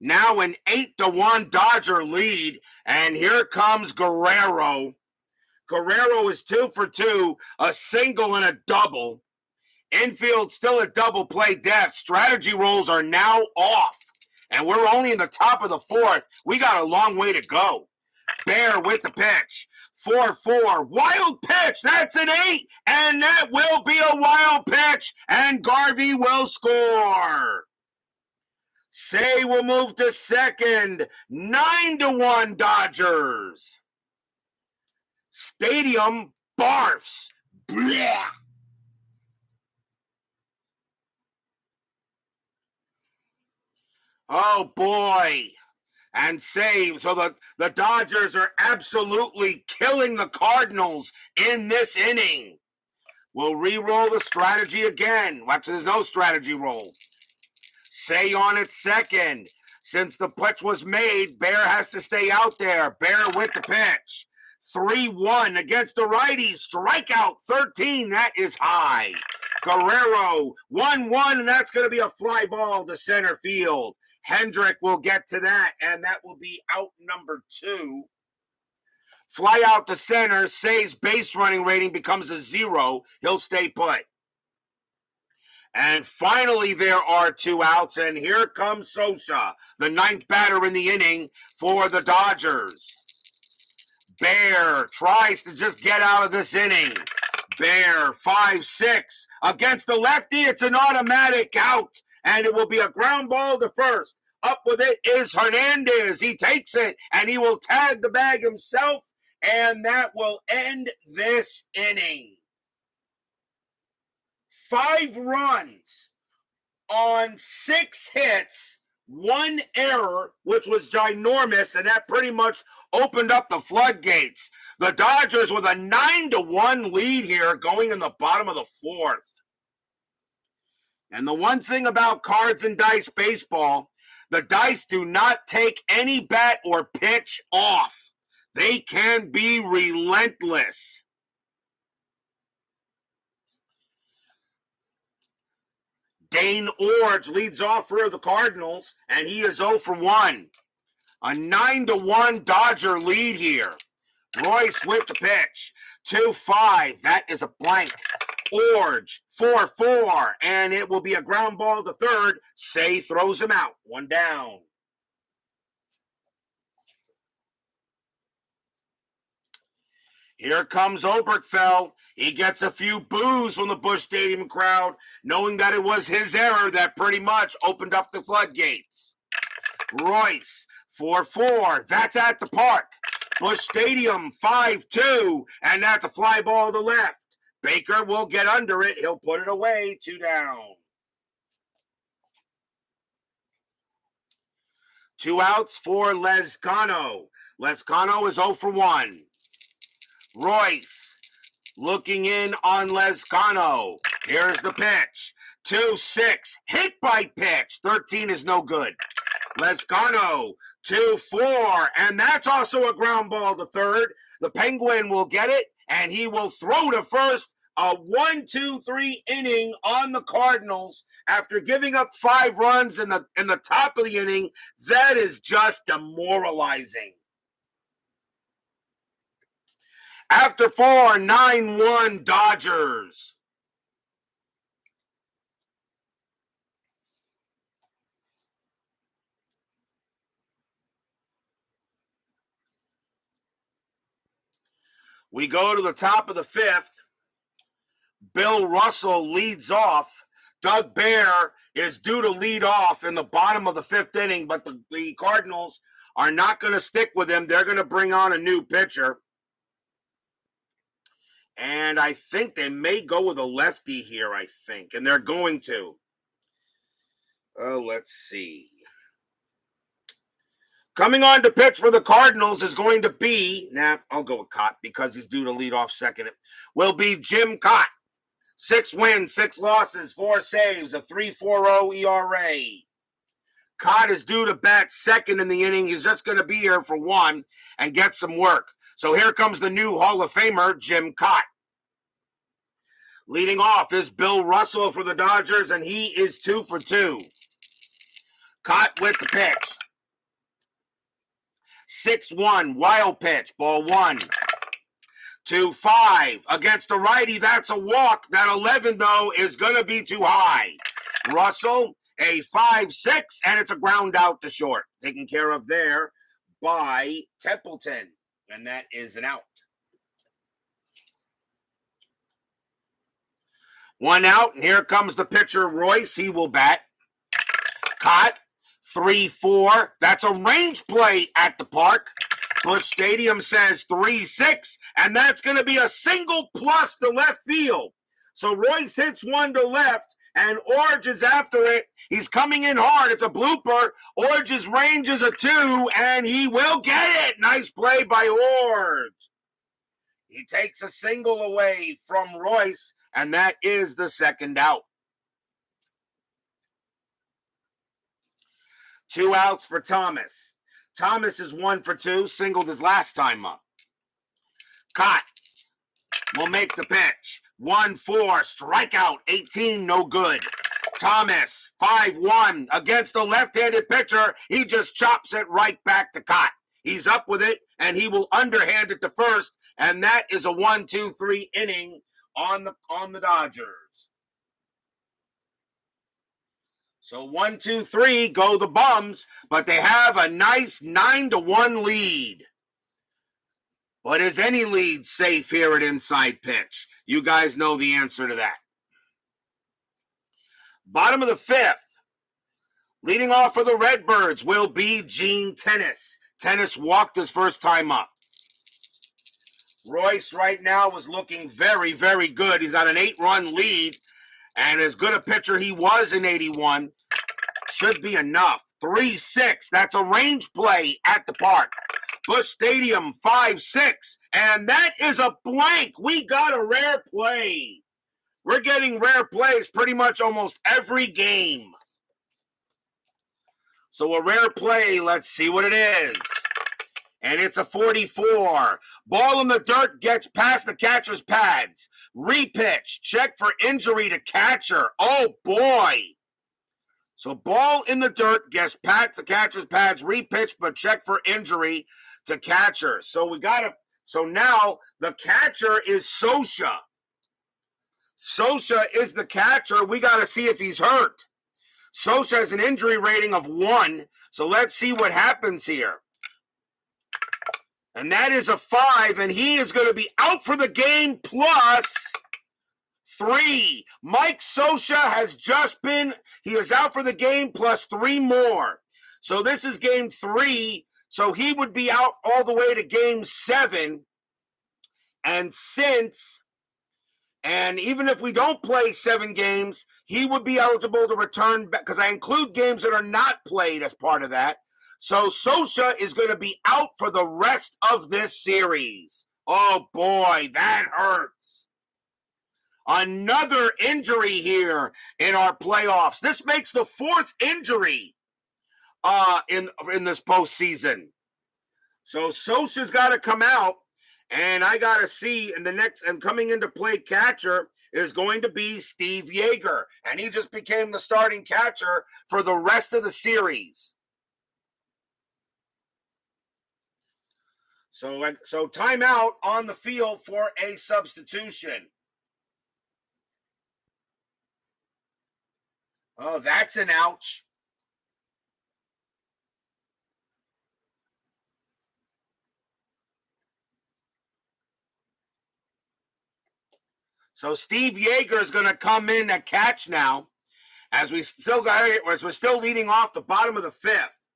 Now an 8-1 Dodger lead, and here comes Guerrero. Guerrero is 2 for 2, a single and a double. Infield still at double play depth. Strategy rolls are now off, and we're only in the top of the fourth. We got a long way to go. Bear with the pitch. 4-4. Wild pitch. That's an 8, and that will be a wild pitch, and Garvey will score. Say will move to second. 9-1 Dodgers. Stadium barfs. Blech. Oh boy. And save. So the Dodgers are absolutely killing the Cardinals in this inning. We'll re-roll the strategy again. Actually, there's no strategy roll. Say on its second. Since the pitch was made, Bear has to stay out there. Bear with the pitch. 3-1 against the righty. Strikeout 13. That is high. Guerrero 1-1, and that's going to be a fly ball to center field. Hendrick will get to that, and that will be out number 2. Fly out to center. Say's base running rating becomes a 0. He'll stay put. And finally, there are 2 outs, and here comes Socha, the 9th batter in the inning for the Dodgers. Bear tries to just get out of this inning. Bear 5-6 against the lefty. It's an automatic out, and it will be a ground ball to first. Up with it is Hernandez. He takes it, and he will tag the bag himself, and that will end this inning. 5 runs on 6 hits, 1 error, which was ginormous, and that pretty much opened up the floodgates. The Dodgers with a 9-1 lead here going in the bottom of the 4th. And the one thing about cards and dice baseball, the dice do not take any bat or pitch off. They can be relentless. Dane Orge leads off for the Cardinals, and he is 0 for 1. A 9-1 Dodger lead here. Royce with the pitch. 2-5. That is a blank. Orge 4-4, and it will be a ground ball to third. Say throws him out. 1 down. Here comes Oberkfell. He gets a few boos from the Busch Stadium crowd, knowing that it was his error that pretty much opened up the floodgates. Royce, 4-4. That's at the park. Busch Stadium, 5-2, and that's a fly ball to left. Baker will get under it. He'll put it away. 2 down. 2 outs for Lezcano. Lezcano is 0 for 1. Royce looking in on Lezcano. Here's the pitch. 2-6. Hit by pitch. 13 is no good. Lezcano. 2-4. And that's also a ground ball to third. The Penguin will get it, and he will throw to first. A 1-2-3 inning on the Cardinals after giving up 5 runs in the top of the inning. That is just demoralizing. After 4, 9-1 Dodgers. We go to the top of the 5th. Bill Russell leads off. Doug Bear is due to lead off in the bottom of the 5th inning, but the Cardinals are not going to stick with him. They're going to bring on a new pitcher. And I think they may go with a lefty here, and they're going to. Let's see. Coming on to pitch for the Cardinals is going to be, I'll go with Cott because he's due to lead off second, will be Jim Cott. 6 wins, 6 losses, 4 saves, a 3.40 ERA. Cott is due to bat second in the inning. He's just going to be here for 1 and get some work. So here comes the new Hall of Famer, Jim Cott. Leading off is Bill Russell for the Dodgers, and he is 2 for 2. Caught with the pitch. 6-1, wild pitch, ball 1. 2-5 against the righty. That's a walk. That 11, though, is going to be too high. Russell, a 5-6, and it's a ground out to short. Taken care of there by Templeton, and that is an out. 1 out, and here comes the pitcher, Royce. He will bat. Caught. 3-4. That's a range play at the park. Busch Stadium says 3-6, and that's going to be a single plus to left field. So Royce hits one to left, and Orge is after it. He's coming in hard. It's a blooper. Orge's range is a 2, and he will get it. Nice play by Orge. He takes a single away from Royce, and that is the second out. 2 outs for Thomas. Thomas is 1 for 2, singled his last time up. Caught. Will make the pitch. 1-4, strikeout, 18, no good. Thomas, 5-1 against the left-handed pitcher. He just chops it right back to Cott. He's up with it, and he will underhand it to first, and that is a 1-2-3 inning on the Dodgers. So 1-2-3 go the Bums, but they have a nice 9-1 lead. But is any lead safe here at inside pitch? You guys know the answer to that. Bottom of the 5th. Leading off for the Redbirds will be Gene Tennis. Tennis walked his first time up. Royce right now is looking very, very good. He's got an 8-run lead. And as good a pitcher he was in 81, should be enough. 3-6, that's a range play at the park. Busch Stadium, 5-6, and that is a blank. We got a rare play. We're getting rare plays pretty much almost every game. So a rare play, let's see what it is. And it's a 44. Ball in the dirt gets past the catcher's pads. Repitch. Check for injury to catcher. Oh, boy. So ball in the dirt gets past the catcher's pads. Repitch, but check for injury to catcher. So now the catcher is Sosha. Sosha is the catcher. We got to see if he's hurt. Sosha has an injury rating of 1. So let's see what happens here. And that is a 5, and he is going to be out for the game plus 3. Mike Sosha he is out for the game plus 3 more. So this is game 3, so he would be out all the way to game 7. And even if we don't play 7 games, he would be eligible to return back, because I include games that are not played as part of that. So Sosha is going to be out for the rest of this series. Oh, boy, that hurts. Another injury here in our playoffs. This makes the 4th injury in this postseason. So Sosha's got to come out, and I got to see and coming into play catcher is going to be Steve Yeager, and he just became the starting catcher for the rest of the series. So timeout on the field for a substitution. Oh, that's an ouch. So Steve Yeager is going to come in to catch now, as we're still leading off the bottom of the 5th,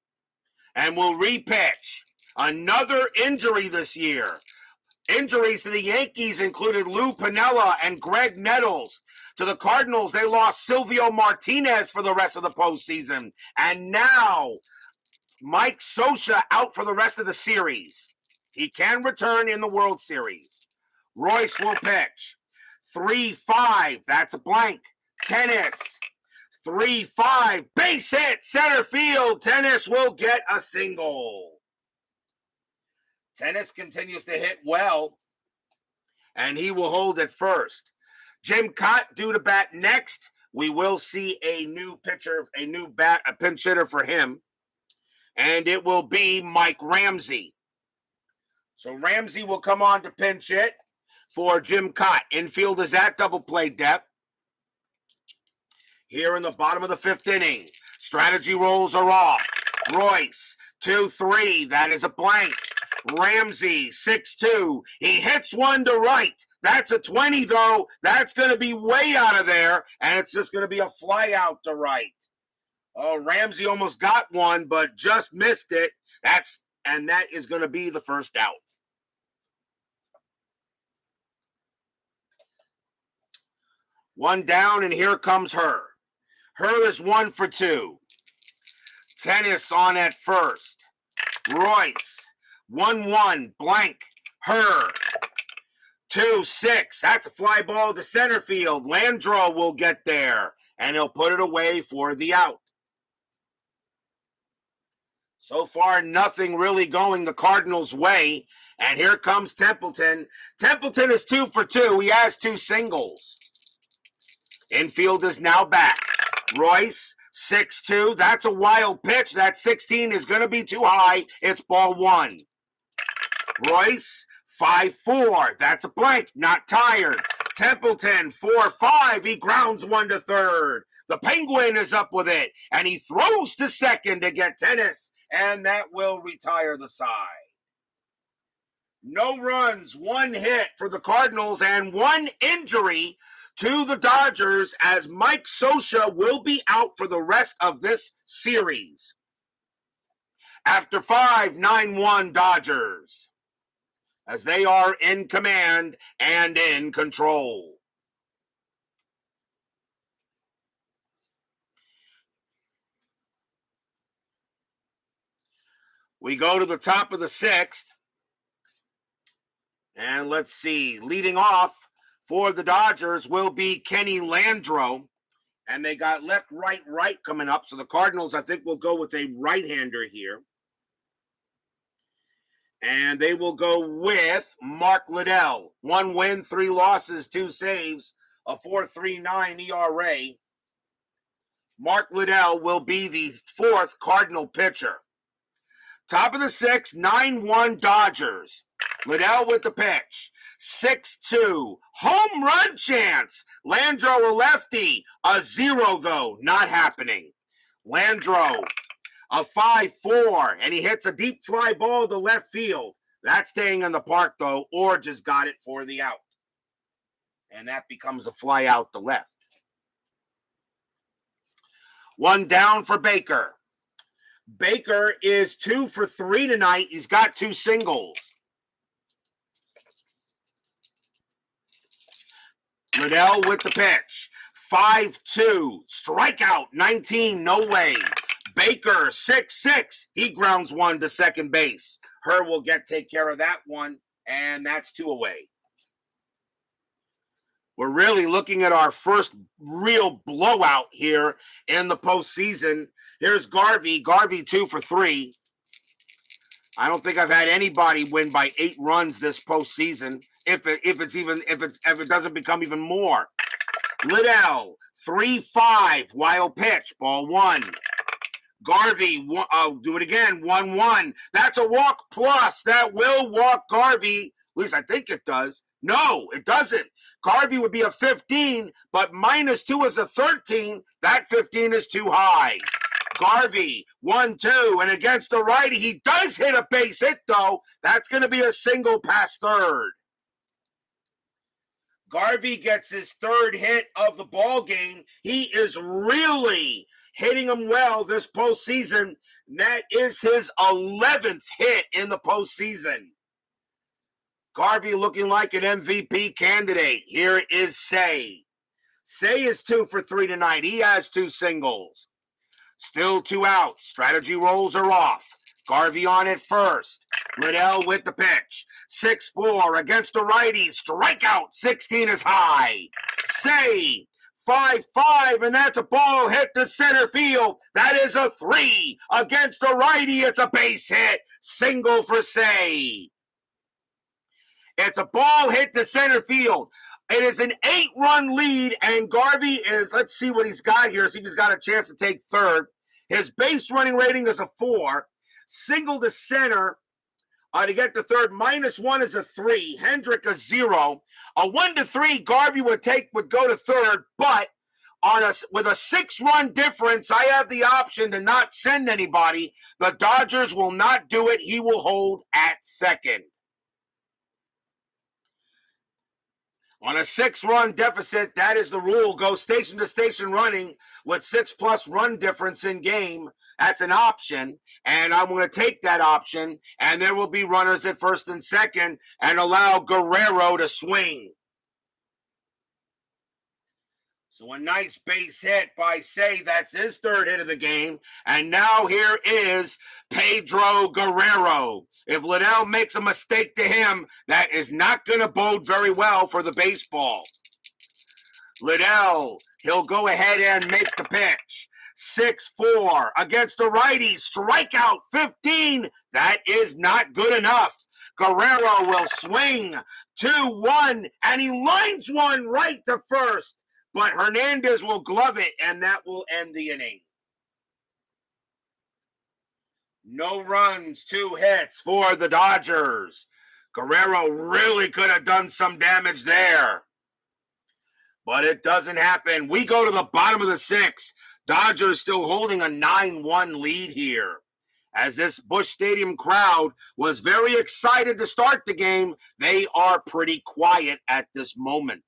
and we'll repitch. Another injury this year. Injuries to the Yankees included Lou Piniella and Greg Nettles. To the Cardinals, they lost Silvio Martinez for the rest of the postseason. And now, Mike Sosha out for the rest of the series. He can return in the World Series. Royce will pitch. 3-5, that's a blank. Tennis. 3-5, base hit, center field. Tennis will get a single. Tennis continues to hit well, and he will hold at first. Jim Cott due to bat next. We will see a new pitcher, a pinch hitter for him. And it will be Mike Ramsey. So Ramsey will come on to pinch hit for Jim Cott. Infield is at double play depth. Here in the bottom of the fifth inning. Strategy rolls are off. Royce, 2-3. That is a blank. Ramsey, 6-2. He hits one to right. That's a 20, though. That's going to be way out of there, and it's just going to be a fly out to right. Oh, Ramsey almost got one, but just missed it. That is going to be the first out. One down, and here comes Her. Her is 1 for 2. Tennis on at first. Royce, 1-1, blank. Her, 2-6. That's a fly ball to center field. Landreau will get there, and he'll put it away for the out. So far, nothing really going the Cardinals' way, and here comes Templeton. Templeton is 2 for 2. He has 2 singles. Infield is now back. Royce, 6-2. That's a wild pitch. That 16 is going to be too high. It's ball 1. Royce, 5-4. That's a blank. Not tired. Templeton, 4-5. He grounds one to third. The Penguin is up with it, and he throws to second to get Tennis, and that will retire the side. No runs, 1 hit for the Cardinals, and 1 injury to the Dodgers, as Mike Scioscia will be out for the rest of this series. After 5, 9-1 Dodgers, as they are in command and in control. We go to the top of the 6th, and let's see, leading off for the Dodgers will be Kenny Landreau, and they got left, right coming up. So the Cardinals, I think, will go with a right-hander here. And they will go with Mark Liddell. 1 win, 3 losses, 2 saves, a 4.39 ERA. Mark Liddell will be the 4th Cardinal pitcher. Top of the 6th, 9-1 Dodgers. Liddell with the pitch. 6-2. Home run chance. Landreau, a lefty. A 0, though. Not happening. Landreau, a 5-4. And he hits a deep fly ball to left field. That's staying in the park, though. Or just got it for the out. And that becomes a fly out to left. 1 down for Baker. Baker is 2 for 3 tonight. He's got 2 singles. Liddell with the pitch. 5-2. Strikeout. 19. No way. Baker, 6-6. He grounds one to second base. Her will take care of that one, and that's 2 away. We're really looking at our first real blowout here in the postseason. Here's Garvey. Garvey 2 for 3. I don't think I've had anybody win by 8 runs this postseason. If it doesn't become even more. Liddell 3-5. Wild pitch. Ball 1. Garvey, do it again. 1-1. That's a walk plus. That will walk Garvey. At least I think it does. No, it doesn't. Garvey would be a 15, but -2 is a 13. That 15 is too high. Garvey, 1-2, and against the righty, he does hit a base hit, though. That's going to be a single past third. Garvey gets his 3rd hit of the ball game. He is really hitting him well this postseason. That is his 11th hit in the postseason. Garvey looking like an MVP candidate. Here is Say. Say is 2 for 3 tonight. He has 2 singles. Still 2 outs. Strategy rolls are off. Garvey on it first. Liddell with the pitch. 6-4 against the righty. Strikeout. 16 is high. Say. 5-5, and that's a ball hit to center field. That is a 3 against the righty. It's a base hit. Single for Say. It's a ball hit to center field. It is an 8-run lead, and Garvey is, let's see what he's got here, see if he's got a chance to take third. His base running rating is a 4. Single to center to get to third. -1 is a 3. Hendrick a 0. A 1 to 3, Garvey would go to third, but with a 6-run difference, I have the option to not send anybody. The Dodgers will not do it. He will hold at second. On a 6-run deficit, that is the rule. Go station to station running with 6+ run difference in game. That's an option, and I'm going to take that option, and there will be runners at first and second and allow Guerrero to swing. So a nice base hit by Say. That's his third hit of the game. And now here is Pedro Guerrero. If Liddell makes a mistake to him, that is not going to bode very well for the baseball. Liddell, he'll go ahead and make the pitch. 6-4 against the righty. Strikeout 15. That is not good enough. Guerrero will swing 2-1, and he lines one right to first. But Hernandez will glove it, and that will end the inning. No runs, 2 hits for the Dodgers. Guerrero really could have done some damage there. But it doesn't happen. We go to the bottom of the 6th. Dodgers still holding a 9-1 lead here. As this Busch Stadium crowd was very excited to start the game, they are pretty quiet at this moment.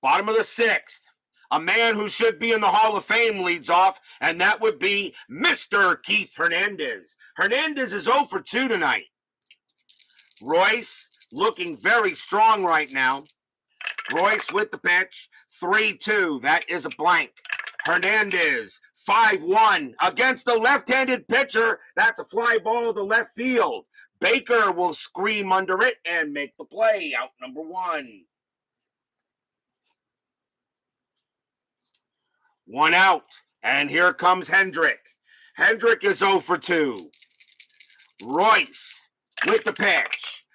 Bottom of the 6th, a man who should be in the Hall of Fame leads off, and that would be Mr. Keith Hernandez. Hernandez is 0 for 2 tonight. Royce looking very strong right now. Royce with the pitch, 3-2. That is a blank. Hernandez, 5-1 against the left-handed pitcher. That's a fly ball to left field. Baker will scream under it and make the play. Out number 1. 1 out, and here comes Hendrick. Hendrick is 0 for 2. Royce with the pitch.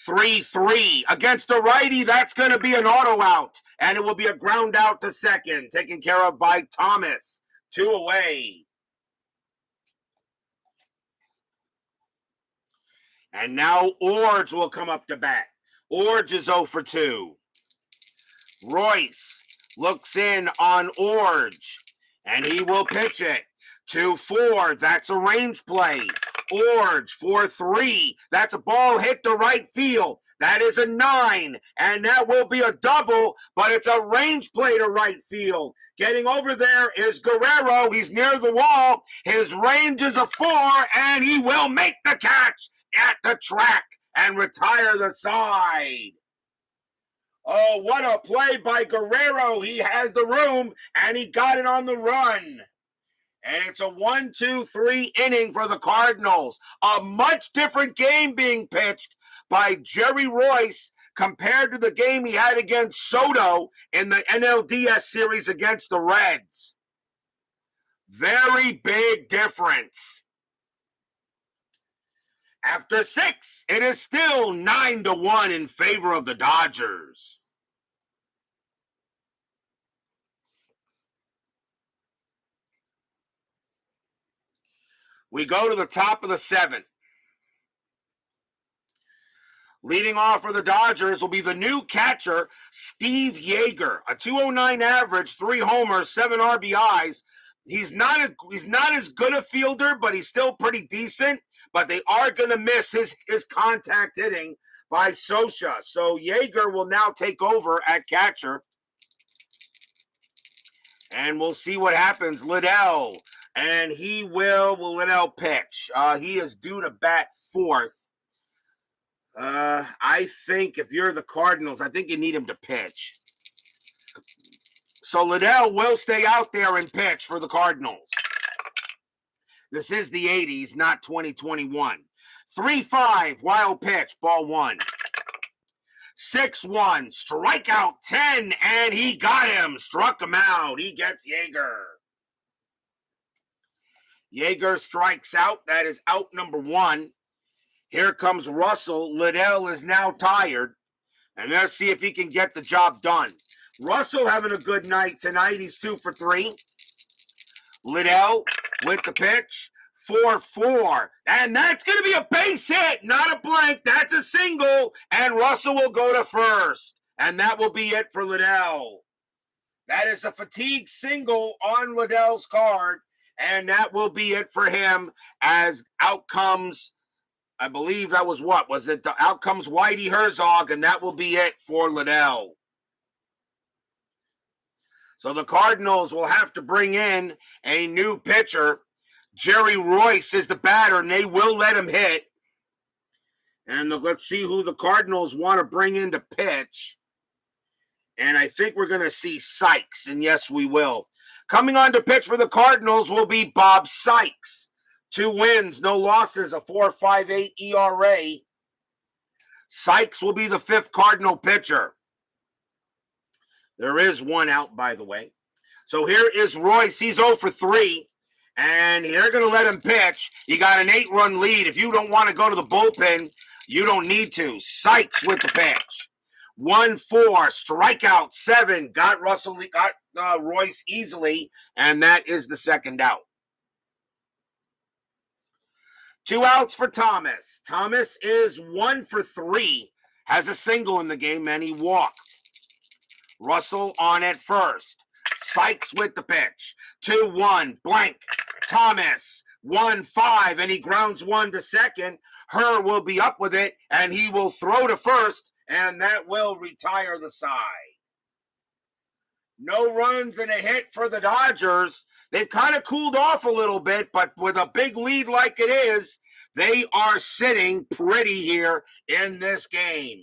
3-3 against the righty. That's going to be an auto out, and it will be a ground out to second, taken care of by Thomas. 2 away. And now Orge will come up to bat. Orge is 0 for 2. Royce looks in on Orge, and he will pitch it. 2-4, that's a range play. Orge, 4-3, that's a ball hit to right field. That is a 9, and that will be a double, but it's a range play to right field. Getting over there is Guerrero. He's near the wall. His range is a 4, and he will make the catch at the track and retire the side. Oh, what a play by Guerrero. He has the room, and he got it on the run. And it's a 1-2-3 inning for the Cardinals. A much different game being pitched by Jerry Royce compared to the game he had against Soto in the NLDS series against the Reds. Very big difference. After 6, it is still 9-1 in favor of the Dodgers. We go to the top of the 7th. Leading off for the Dodgers will be the new catcher, Steve Yeager. A 209 average, 3 homers, 7 RBIs. He's not as good a fielder, but he's still pretty decent. But they are going to miss his contact hitting by Sosha. So Yeager will now take over at catcher. And we'll see what happens. Liddell. And will Liddell pitch? He is due to bat 4th. I think if you're the Cardinals, I think you need him to pitch. So Liddell will stay out there and pitch for the Cardinals. This is the 80s, not 2021. 3-5, wild pitch, ball 1. 6-1, strikeout 10, and he got him. Struck him out. He gets Yeager. Yeager strikes out. That is out number 1. Here comes Russell. Liddell is now tired. And let's see if he can get the job done. Russell having a good night tonight. He's 2 for 3. Liddell with the pitch. 4-4. And that's going to be a base hit, not a blank. That's a single. And Russell will go to first. And that will be it for Liddell. That is a fatigue single on Liddell's card. And that will be it for him as out comes, I believe that was what? Was it out comes Whitey Herzog, and that will be it for Liddell. So the Cardinals will have to bring in a new pitcher. Jerry Royce is the batter, and they will let him hit. And let's see who the Cardinals want to bring in to pitch. And I think we're going to see Sykes, and yes, we will. Coming on to pitch for the Cardinals will be Bob Sykes. 2 wins, no losses, a 4.58 ERA. Sykes will be the 5th Cardinal pitcher. There is one out, by the way. So here is Royce. He's 0 for 3. And they're going to let him pitch. You got an 8-run lead. If you don't want to go to the bullpen, you don't need to. Sykes with the pitch. 1-4, strikeout 7. Got Royce easily, and that is the second out. 2 outs for Thomas. Thomas is 1 for 3. Has a single in the game, and he walked. Russell on at first. Sykes with the pitch. 2-1, blank. Thomas, 1-5, and he grounds one to second. Herr will be up with it, and he will throw to first, and that will retire the side. No runs and a hit for the Dodgers. They've kind of cooled off a little bit, but with a big lead like it is, they are sitting pretty here in this game.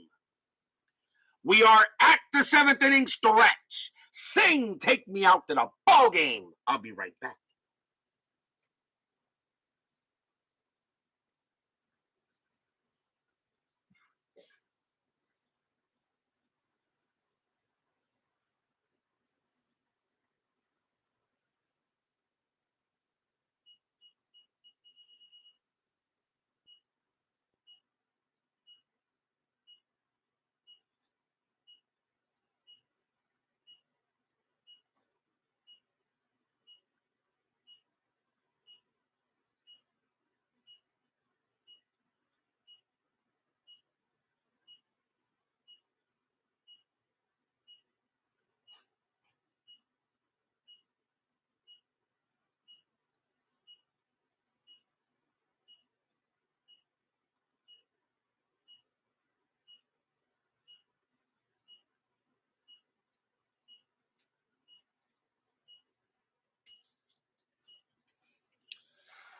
We are at the 7th inning stretch. Sing, take me out to the ball game. I'll be right back.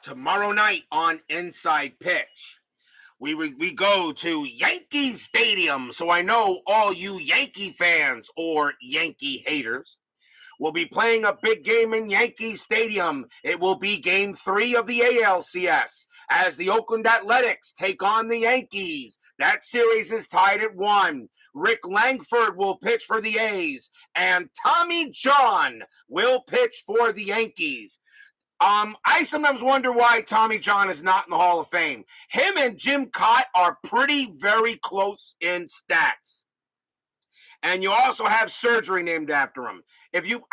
Tomorrow night on Inside Pitch, we go to Yankee Stadium. So I know all you Yankee fans or Yankee haters will be playing a big game in Yankee Stadium. It will be Game 3 of the ALCS as the Oakland Athletics take on the Yankees. That series is tied at 1. Rick Langford will pitch for the A's, and Tommy John will pitch for the Yankees. I sometimes wonder why Tommy John is not in the Hall of Fame. Him and Jim Cott are very close in stats. And you also have surgery named after him.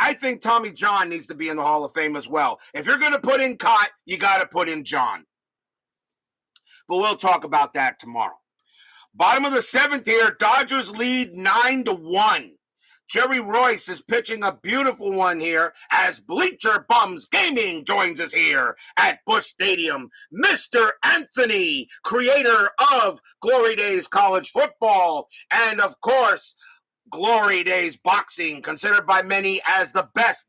I think Tommy John needs to be in the Hall of Fame as well. If you're going to put in Cott, you got to put in John. But we'll talk about that tomorrow. Bottom of the 7th here, Dodgers lead 9-1. Jerry Royce is pitching a beautiful one here as Bleacher Bums Gaming joins us here at Busch Stadium. Mr. Anthony, creator of Glory Days College Football and, of course, Glory Days Boxing, considered by many as the best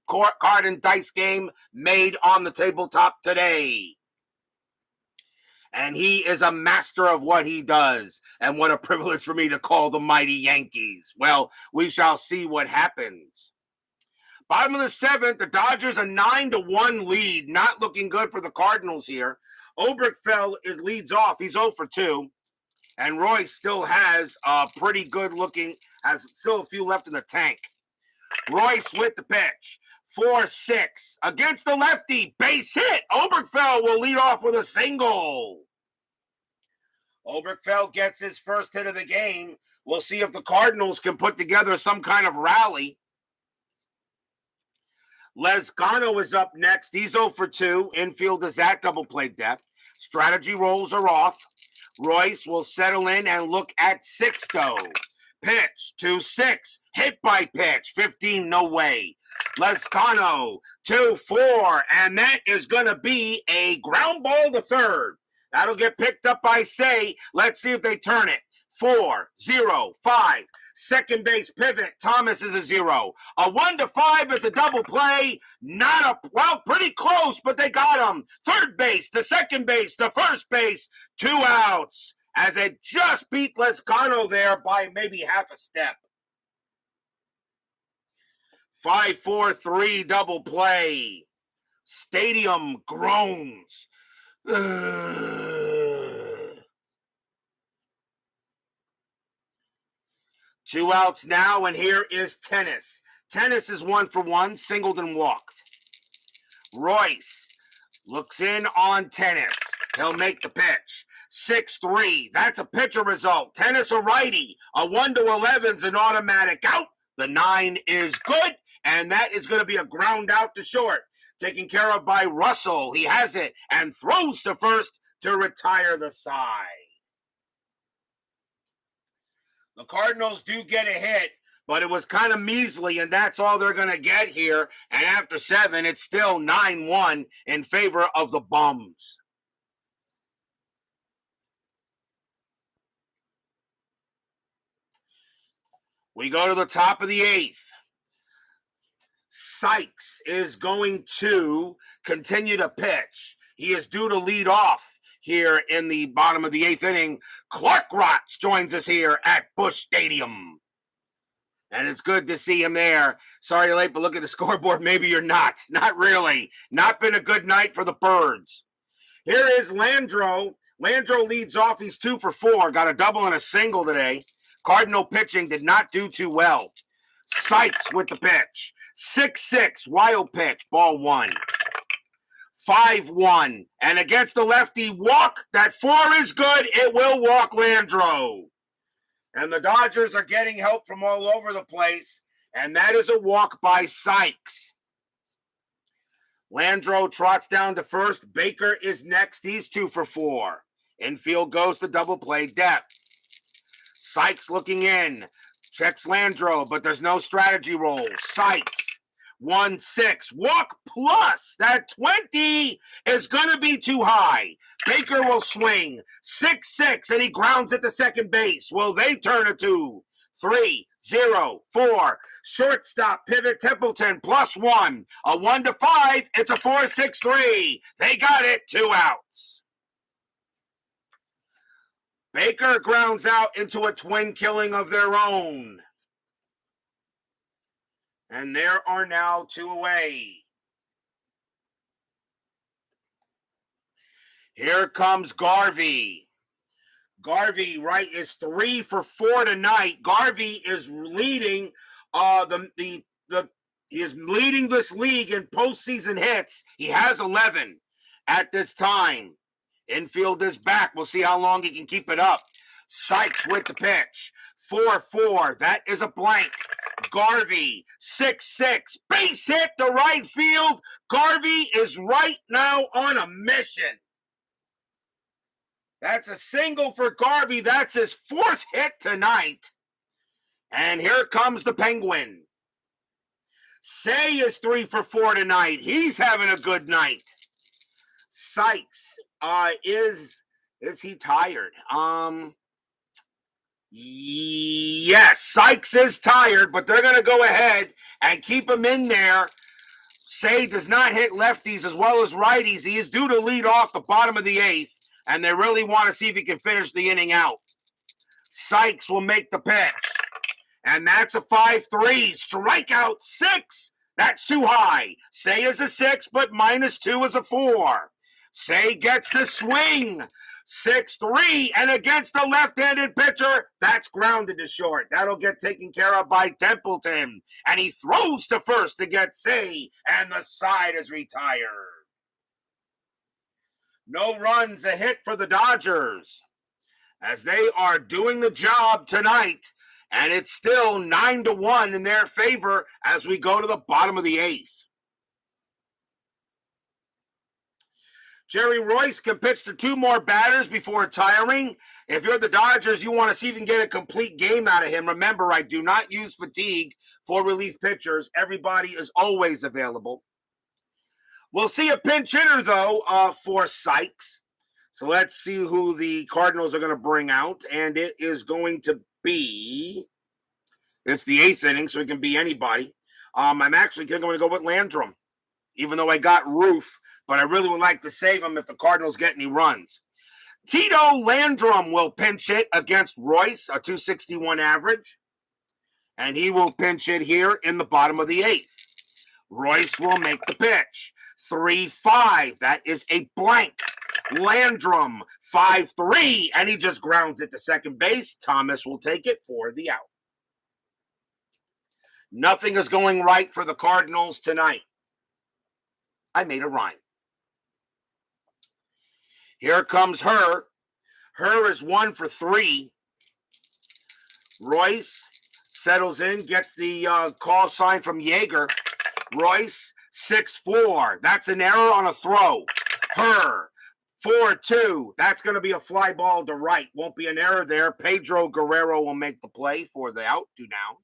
card and dice game made on the tabletop today. And he is a master of what he does. And what a privilege for me to call the mighty Yankees. Well, we shall see what happens. Bottom of the 7th, the Dodgers a 9-1 lead. Not looking good for the Cardinals here. Oberkfell leads off. He's 0 for 2. And Royce still has a pretty good looking, has still a few left in the tank. Royce with the pitch. 4-6 against the lefty, base hit. Oberkfell will lead off with a single. Oberkfell gets his first hit of the game. We'll see if the Cardinals can put together some kind of rally. Lezcano is up next. He's 0 for 2. Infield is at double play depth. Strategy rolls are off. Royce will settle in and look at Sixto. Pitch 2-6. Hit by pitch. 15, no way. Lezcano 2-4. And that is going to be a ground ball to third. That'll get picked up by Say. Let's see if they turn it. 4-0-5. Second base pivot. Thomas is a 0. A 1-5. It's a double play. Pretty close, but they got him. Third base to second base to first base. 2 outs. As it just beat Lezcano there by maybe half a step. 5-4-3 double play. Stadium groans. 2 outs now, and here is Tennis. Tennis is 1 for 1, singled and walked. Royce looks in on Tennis. He'll make the pitch. 6-3. That's a pitcher result. Tennis a righty. A 1-11 is an automatic out. The 9 is good, and that is going to be a ground out to short. Taken care of by Russell. He has it and throws to first to retire the side. The Cardinals do get a hit, but it was kind of measly, and that's all they're going to get here. And after 7, it's still 9-1 in favor of the Bums. We go to the top of the 8th. Sykes is going to continue to pitch. He is due to lead off here in the bottom of the 8th inning. Clark Rotz joins us here at Busch Stadium. And it's good to see him there. Sorry you're late, but look at the scoreboard. Maybe you're not. Not really. Not been a good night for the Birds. Here is Landro. Landro leads off. He's 2 for 4. Got a double and a single today. Cardinal pitching did not do too well. Sykes with the pitch. 6-6, wild pitch, ball 1. 5-1, and against the lefty, walk. That 4 is good. It will walk Landro. And the Dodgers are getting help from all over the place, and that is a walk by Sykes. Landro trots down to first. Baker is next. He's 2 for 4. Infield goes to double play depth. Sykes looking in. Checks Landro, but there's no strategy roll. Sykes, 1-6. Walk plus. That 20 is going to be too high. Baker will swing. 6-6, and he grounds at the second base. Will they turn it to 3-0-4? Shortstop pivot Templeton +1. A 1-5. It's a 4-6-3. They got it. 2 outs. Baker grounds out into a twin killing of their own. And there are now 2 away. Here comes Garvey. Garvey, right, is 3 for 4 tonight. Garvey is leading he is leading this league in postseason hits. He has 11 at this time. Infield is back. We'll see how long he can keep it up. Sykes with the pitch. 4-4. That is a blank. Garvey, 6-6. Base hit to right field. Garvey is right now on a mission. That's a single for Garvey. That's his 4th hit tonight. And here comes the Penguin. Say is 3 for 4 tonight. He's having a good night. Sykes, is he tired? Yes, Sykes is tired, but they're going to go ahead and keep him in there. Say does not hit lefties as well as righties. He is due to lead off the bottom of the 8th, and they really want to see if he can finish the inning out. Sykes will make the pitch, and that's a 5-3. Strikeout 6. That's too high. Say is a 6, but -2 is a 4. Say gets the swing. 6-3, and against the left-handed pitcher, that's grounded to short. That'll get taken care of by Templeton. And he throws to first to get Say, and the side is retired. No runs, a hit for the Dodgers. as they are doing the job tonight, and it's still 9-1 in their favor as we go to the bottom of the 8th. Jerry Royce can pitch to 2 more batters before retiring. If you're the Dodgers, you want to see if you can get a complete game out of him. Remember, I do not use fatigue for relief pitchers. Everybody is always available. We'll see a pinch hitter, though, for Sykes. So let's see who the Cardinals are going to bring out. And it is going to be, it's the 8th inning, so it can be anybody. I'm actually going to go with Landrum, even though I got Roof. But I really would like to save him if the Cardinals get any runs. Tito Landrum will pinch hit against Royce, a 261 average. And he will pinch hit here in the bottom of the 8th. Royce will make the pitch. 3-5. That is a blank. Landrum, 5-3. And he just grounds it to second base. Thomas will take it for the out. Nothing is going right for the Cardinals tonight. I made a rhyme. Here comes Her. Her is 1 for 3. Royce settles in, gets the call sign from Yeager. Royce, 6-4. That's an error on a throw. Her, 4-2. That's going to be a fly ball to right. Won't be an error there. Pedro Guerrero will make the play for the out. 2 down.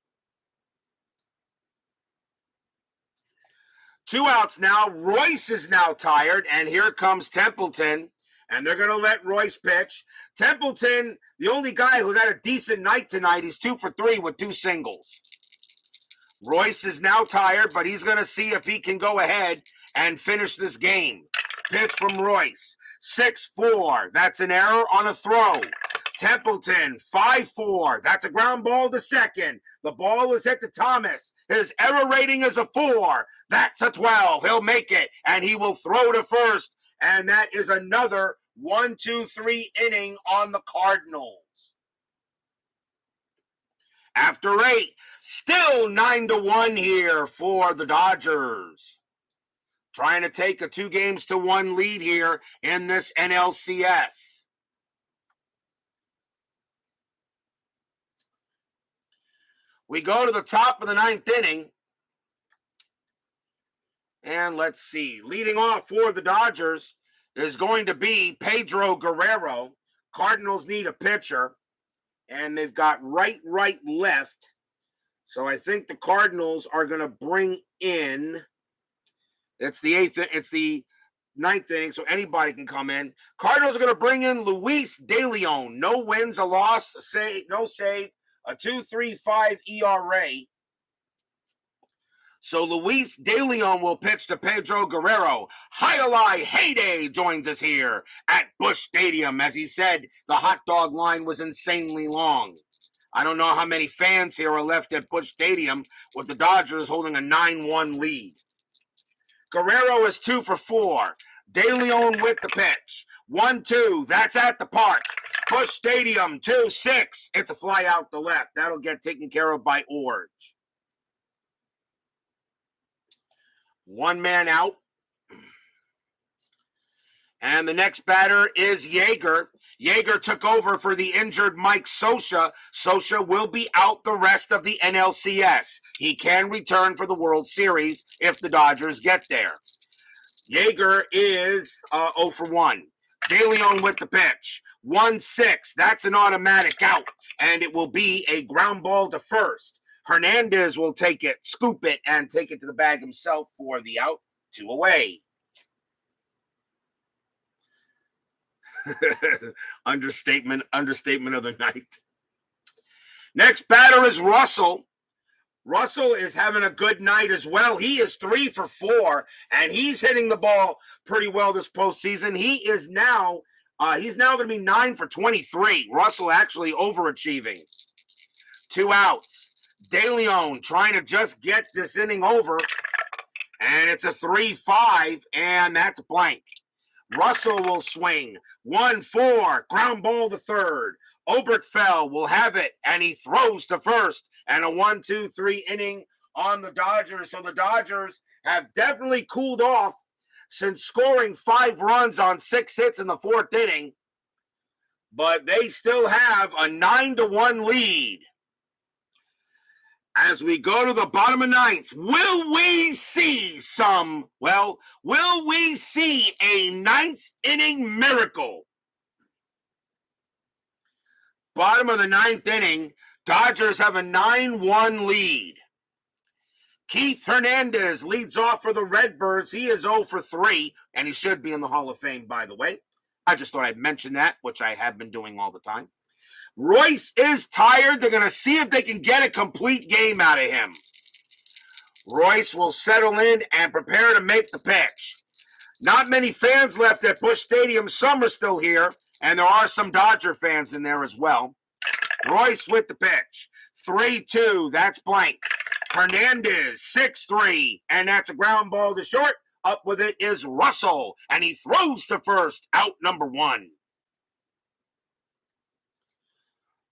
2 outs now. Royce is now tired, and here comes Templeton. And they're going to let Royce pitch. Templeton, the only guy who had a decent night tonight, he's 2 for 3 with 2 singles. Royce is now tired, but he's going to see if he can go ahead and finish this game. Pitch from Royce, 6-4. That's an error on a throw. Templeton, 5-4. That's a ground ball to second. The ball is hit to Thomas. His error rating is a 4. That's a 12. He'll make it, and he will throw to first. And that is another 1-2-3 inning on the Cardinals. After 8, still 9-1 here for the Dodgers. Trying to take a 2-1 lead here in this NLCS. We go to the top of the 9th inning. And let's see. Leading off for the Dodgers is going to be Pedro Guerrero. Cardinals need a pitcher. And they've got right, left. So I think the Cardinals are going to bring in. It's the 9th inning, so anybody can come in. Cardinals are going to bring in Luis De Leon. No wins, a loss, no save, a 2.35 ERA. So Luis De Leon will pitch to Pedro Guerrero. Highlight Heyday joins us here at Busch Stadium. As he said, the hot dog line was insanely long. I don't know how many fans here are left at Busch Stadium with the Dodgers holding a 9-1 lead. Guerrero is 2 for 4. De Leon with the pitch. 1-2. That's at the park. Busch Stadium, 2-6. It's a fly out the left. That'll get taken care of by Orge. 1 man out. And the next batter is Yeager. Yeager took over for the injured Mike Scioscia. Scioscia will be out the rest of the NLCS. He can return for the World Series if the Dodgers get there. Yeager is 0 for 1. De Leon with the pitch. 1-6. That's an automatic out. And it will be a ground ball to first. Hernandez will take it, scoop it, and take it to the bag himself for the out. 2 away. Understatement of the night. Next batter is Russell. Russell is having a good night as well. He is 3 for 4, and he's hitting the ball pretty well this postseason. He's now going to be 9 for 23. Russell actually overachieving. 2 outs. De Leon trying to just get this inning over, and it's a 3-5, and that's blank. Russell will swing. 1-4, ground ball to third. Oberkfell will have it, and he throws to first, and a 1-2-3 inning on the Dodgers. So the Dodgers have definitely cooled off since scoring 5 runs on 6 hits in the 4th inning. but they still have a 9-1 lead. As we go to the bottom of ninth, will we see a ninth inning miracle? Bottom of the ninth inning, Dodgers have a 9-1 lead. Keith Hernandez leads off for the Redbirds. He is 0 for 3, and he should be in the Hall of Fame, by the way. I just thought I'd mention that, which I have been doing all the time. Royce is tired. They're going to see if they can get a complete game out of him. Royce will settle in and prepare to make the pitch. Not many fans left at Busch Stadium. Some are still here, and there are some Dodger fans in there as well. Royce with the pitch. 3-2, that's blank. Hernandez, 6-3, and that's a ground ball to short. Up with it is Russell, and he throws to first, out number 1.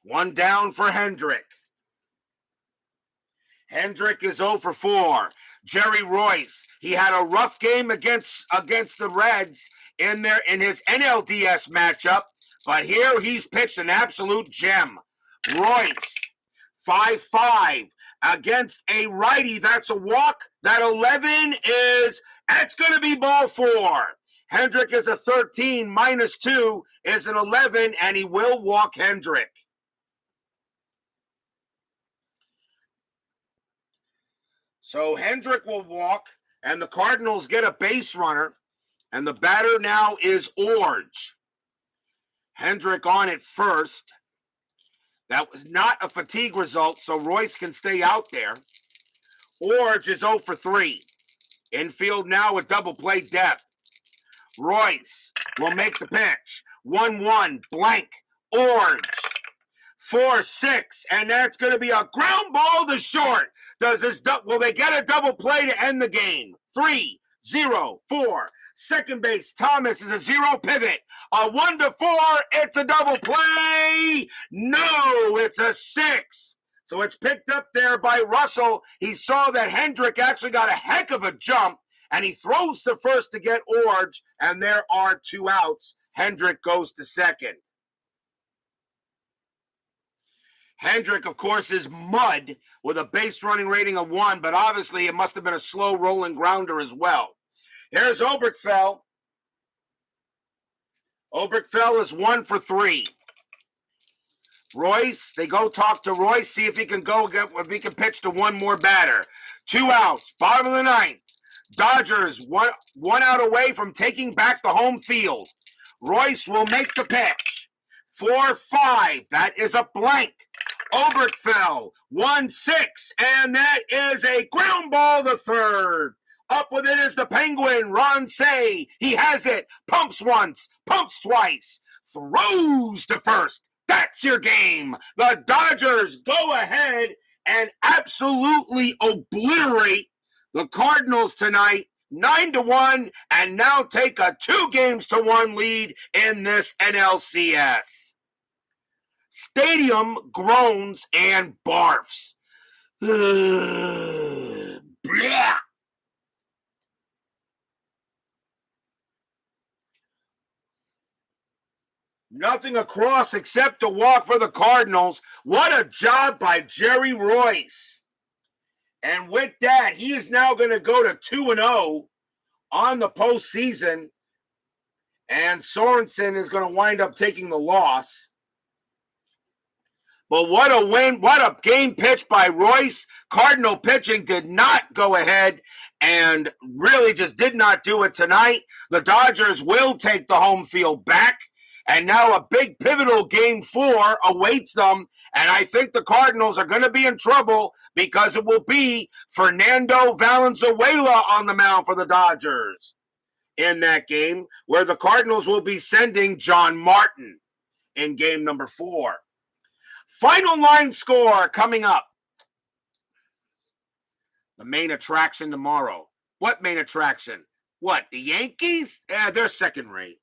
1 down for Hendrick. Hendrick is 0 for 4. Jerry Royce, he had a rough game against the Reds in his NLDS matchup, but here he's pitched an absolute gem. Royce, 5-5 against a righty. That's a walk. That 11 that's going to be ball 4. Hendrick is a 13, -2 is an 11, and he will walk Hendrick. So Hendrick will walk, and the Cardinals get a base runner, and the batter now is Orge. Hendrick on at first. That was not a fatigue result, so Royce can stay out there. Orge is 0 for 3. Infield now with double play depth. Royce will make the pitch. 1-1, blank. Orge. 4-6, and that's going to be a ground ball to short. Will they get a double play to end the game? 3-0-4. Second base, Thomas is a 0 pivot. A 1-4, it's a double play. No, it's a 6. So it's picked up there by Russell. He saw that Hendrick actually got a heck of a jump, and he throws to first to get Orge, and there are 2 outs. Hendrick goes to second. Hendrick, of course, is mud with a base running rating of 1, but obviously it must have been a slow rolling grounder as well. Here's Oberkfell. Oberkfell is 1 for 3. Royce, they go talk to Royce, see if he can pitch to one more batter. 2 outs, bottom of the ninth. Dodgers one out away from taking back the home field. Royce will make the pitch. 4-5, that is a blank. Oberkfell, 1-6, and that is a ground ball to third. Up with it is the Penguin, Ron Say. He has it, pumps once, pumps twice, throws to first. That's your game. The Dodgers go ahead and absolutely obliterate the Cardinals tonight, 9-1, and now take a 2-1 lead in this NLCS. Stadium groans and barfs. Blah. Nothing across except to walk for the Cardinals. What a job by Jerry Royce. And with that, he is now going to go to 2-0 on the postseason. And Sorensen is going to wind up taking the loss. But what a win, what a game pitch by Royce. Cardinal pitching did not go ahead and really just did not do it tonight. The Dodgers will take the home field back. And now a big pivotal game 4 awaits them. And I think the Cardinals are going to be in trouble because it will be Fernando Valenzuela on the mound for the Dodgers in that game, where the Cardinals will be sending John Martin in game number 4. Final line score coming up. The main attraction tomorrow. What main attraction? What, the Yankees? They're second rate.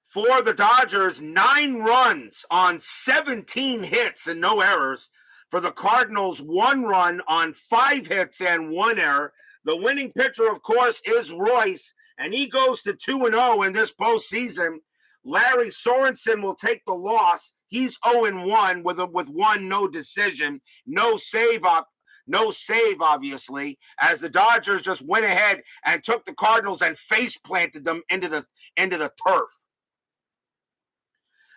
For the Dodgers, 9 runs on 17 hits and no errors. For the Cardinals, 1 run on 5 hits and 1 error. The winning pitcher, of course, is Royce, and he goes to 2-0 in this postseason. Lary Sorensen will take the loss. He's 0-1 with 1 no decision, no save, obviously, as the Dodgers just went ahead and took the Cardinals and face planted them into the turf.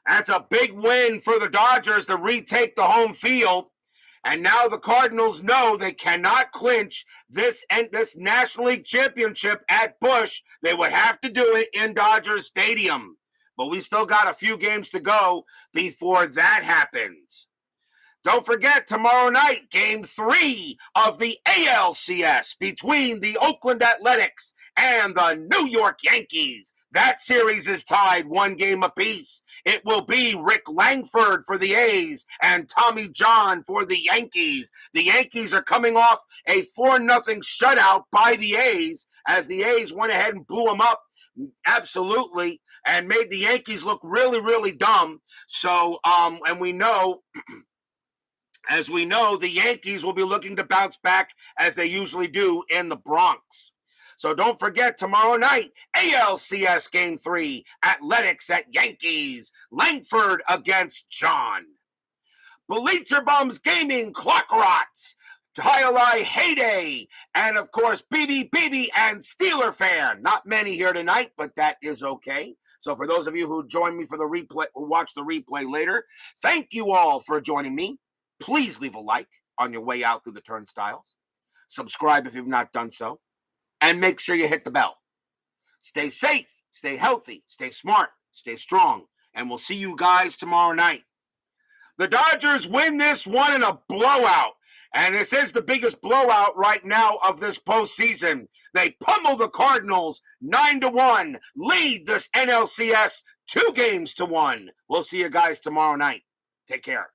That's a big win for the Dodgers to retake the home field. And now the Cardinals know they cannot clinch this National League championship at Busch. They would have to do it in Dodger Stadium. But we still got a few games to go before that happens. Don't forget, tomorrow night, Game 3 of the ALCS between the Oakland Athletics and the New York Yankees. That series is tied 1 game apiece. It will be Rick Langford for the A's and Tommy John for the Yankees. The Yankees are coming off a 4-0 shutout by the A's, as the A's went ahead and blew them up, absolutely, and made the Yankees look really, really dumb. So, and we know... As we know, the Yankees will be looking to bounce back as they usually do in the Bronx. So don't forget, tomorrow night, ALCS Game 3, Athletics at Yankees, Langford against John. Bleacher Bums Gaming, Clock Rots, Highlight Heyday, and of course, BB and Steeler Fan. Not many here tonight, but that is okay. So for those of you who join me for the replay, who watch the replay later, thank you all for joining me. Please leave a like on your way out through the turnstiles. Subscribe if you've not done so. And make sure you hit the bell. Stay safe, stay healthy, stay smart, stay strong. And we'll see you guys tomorrow night. The Dodgers win this one in a blowout. And this is the biggest blowout right now of this postseason. They pummel the Cardinals 9-1, lead this NLCS 2-1. We'll see you guys tomorrow night. Take care.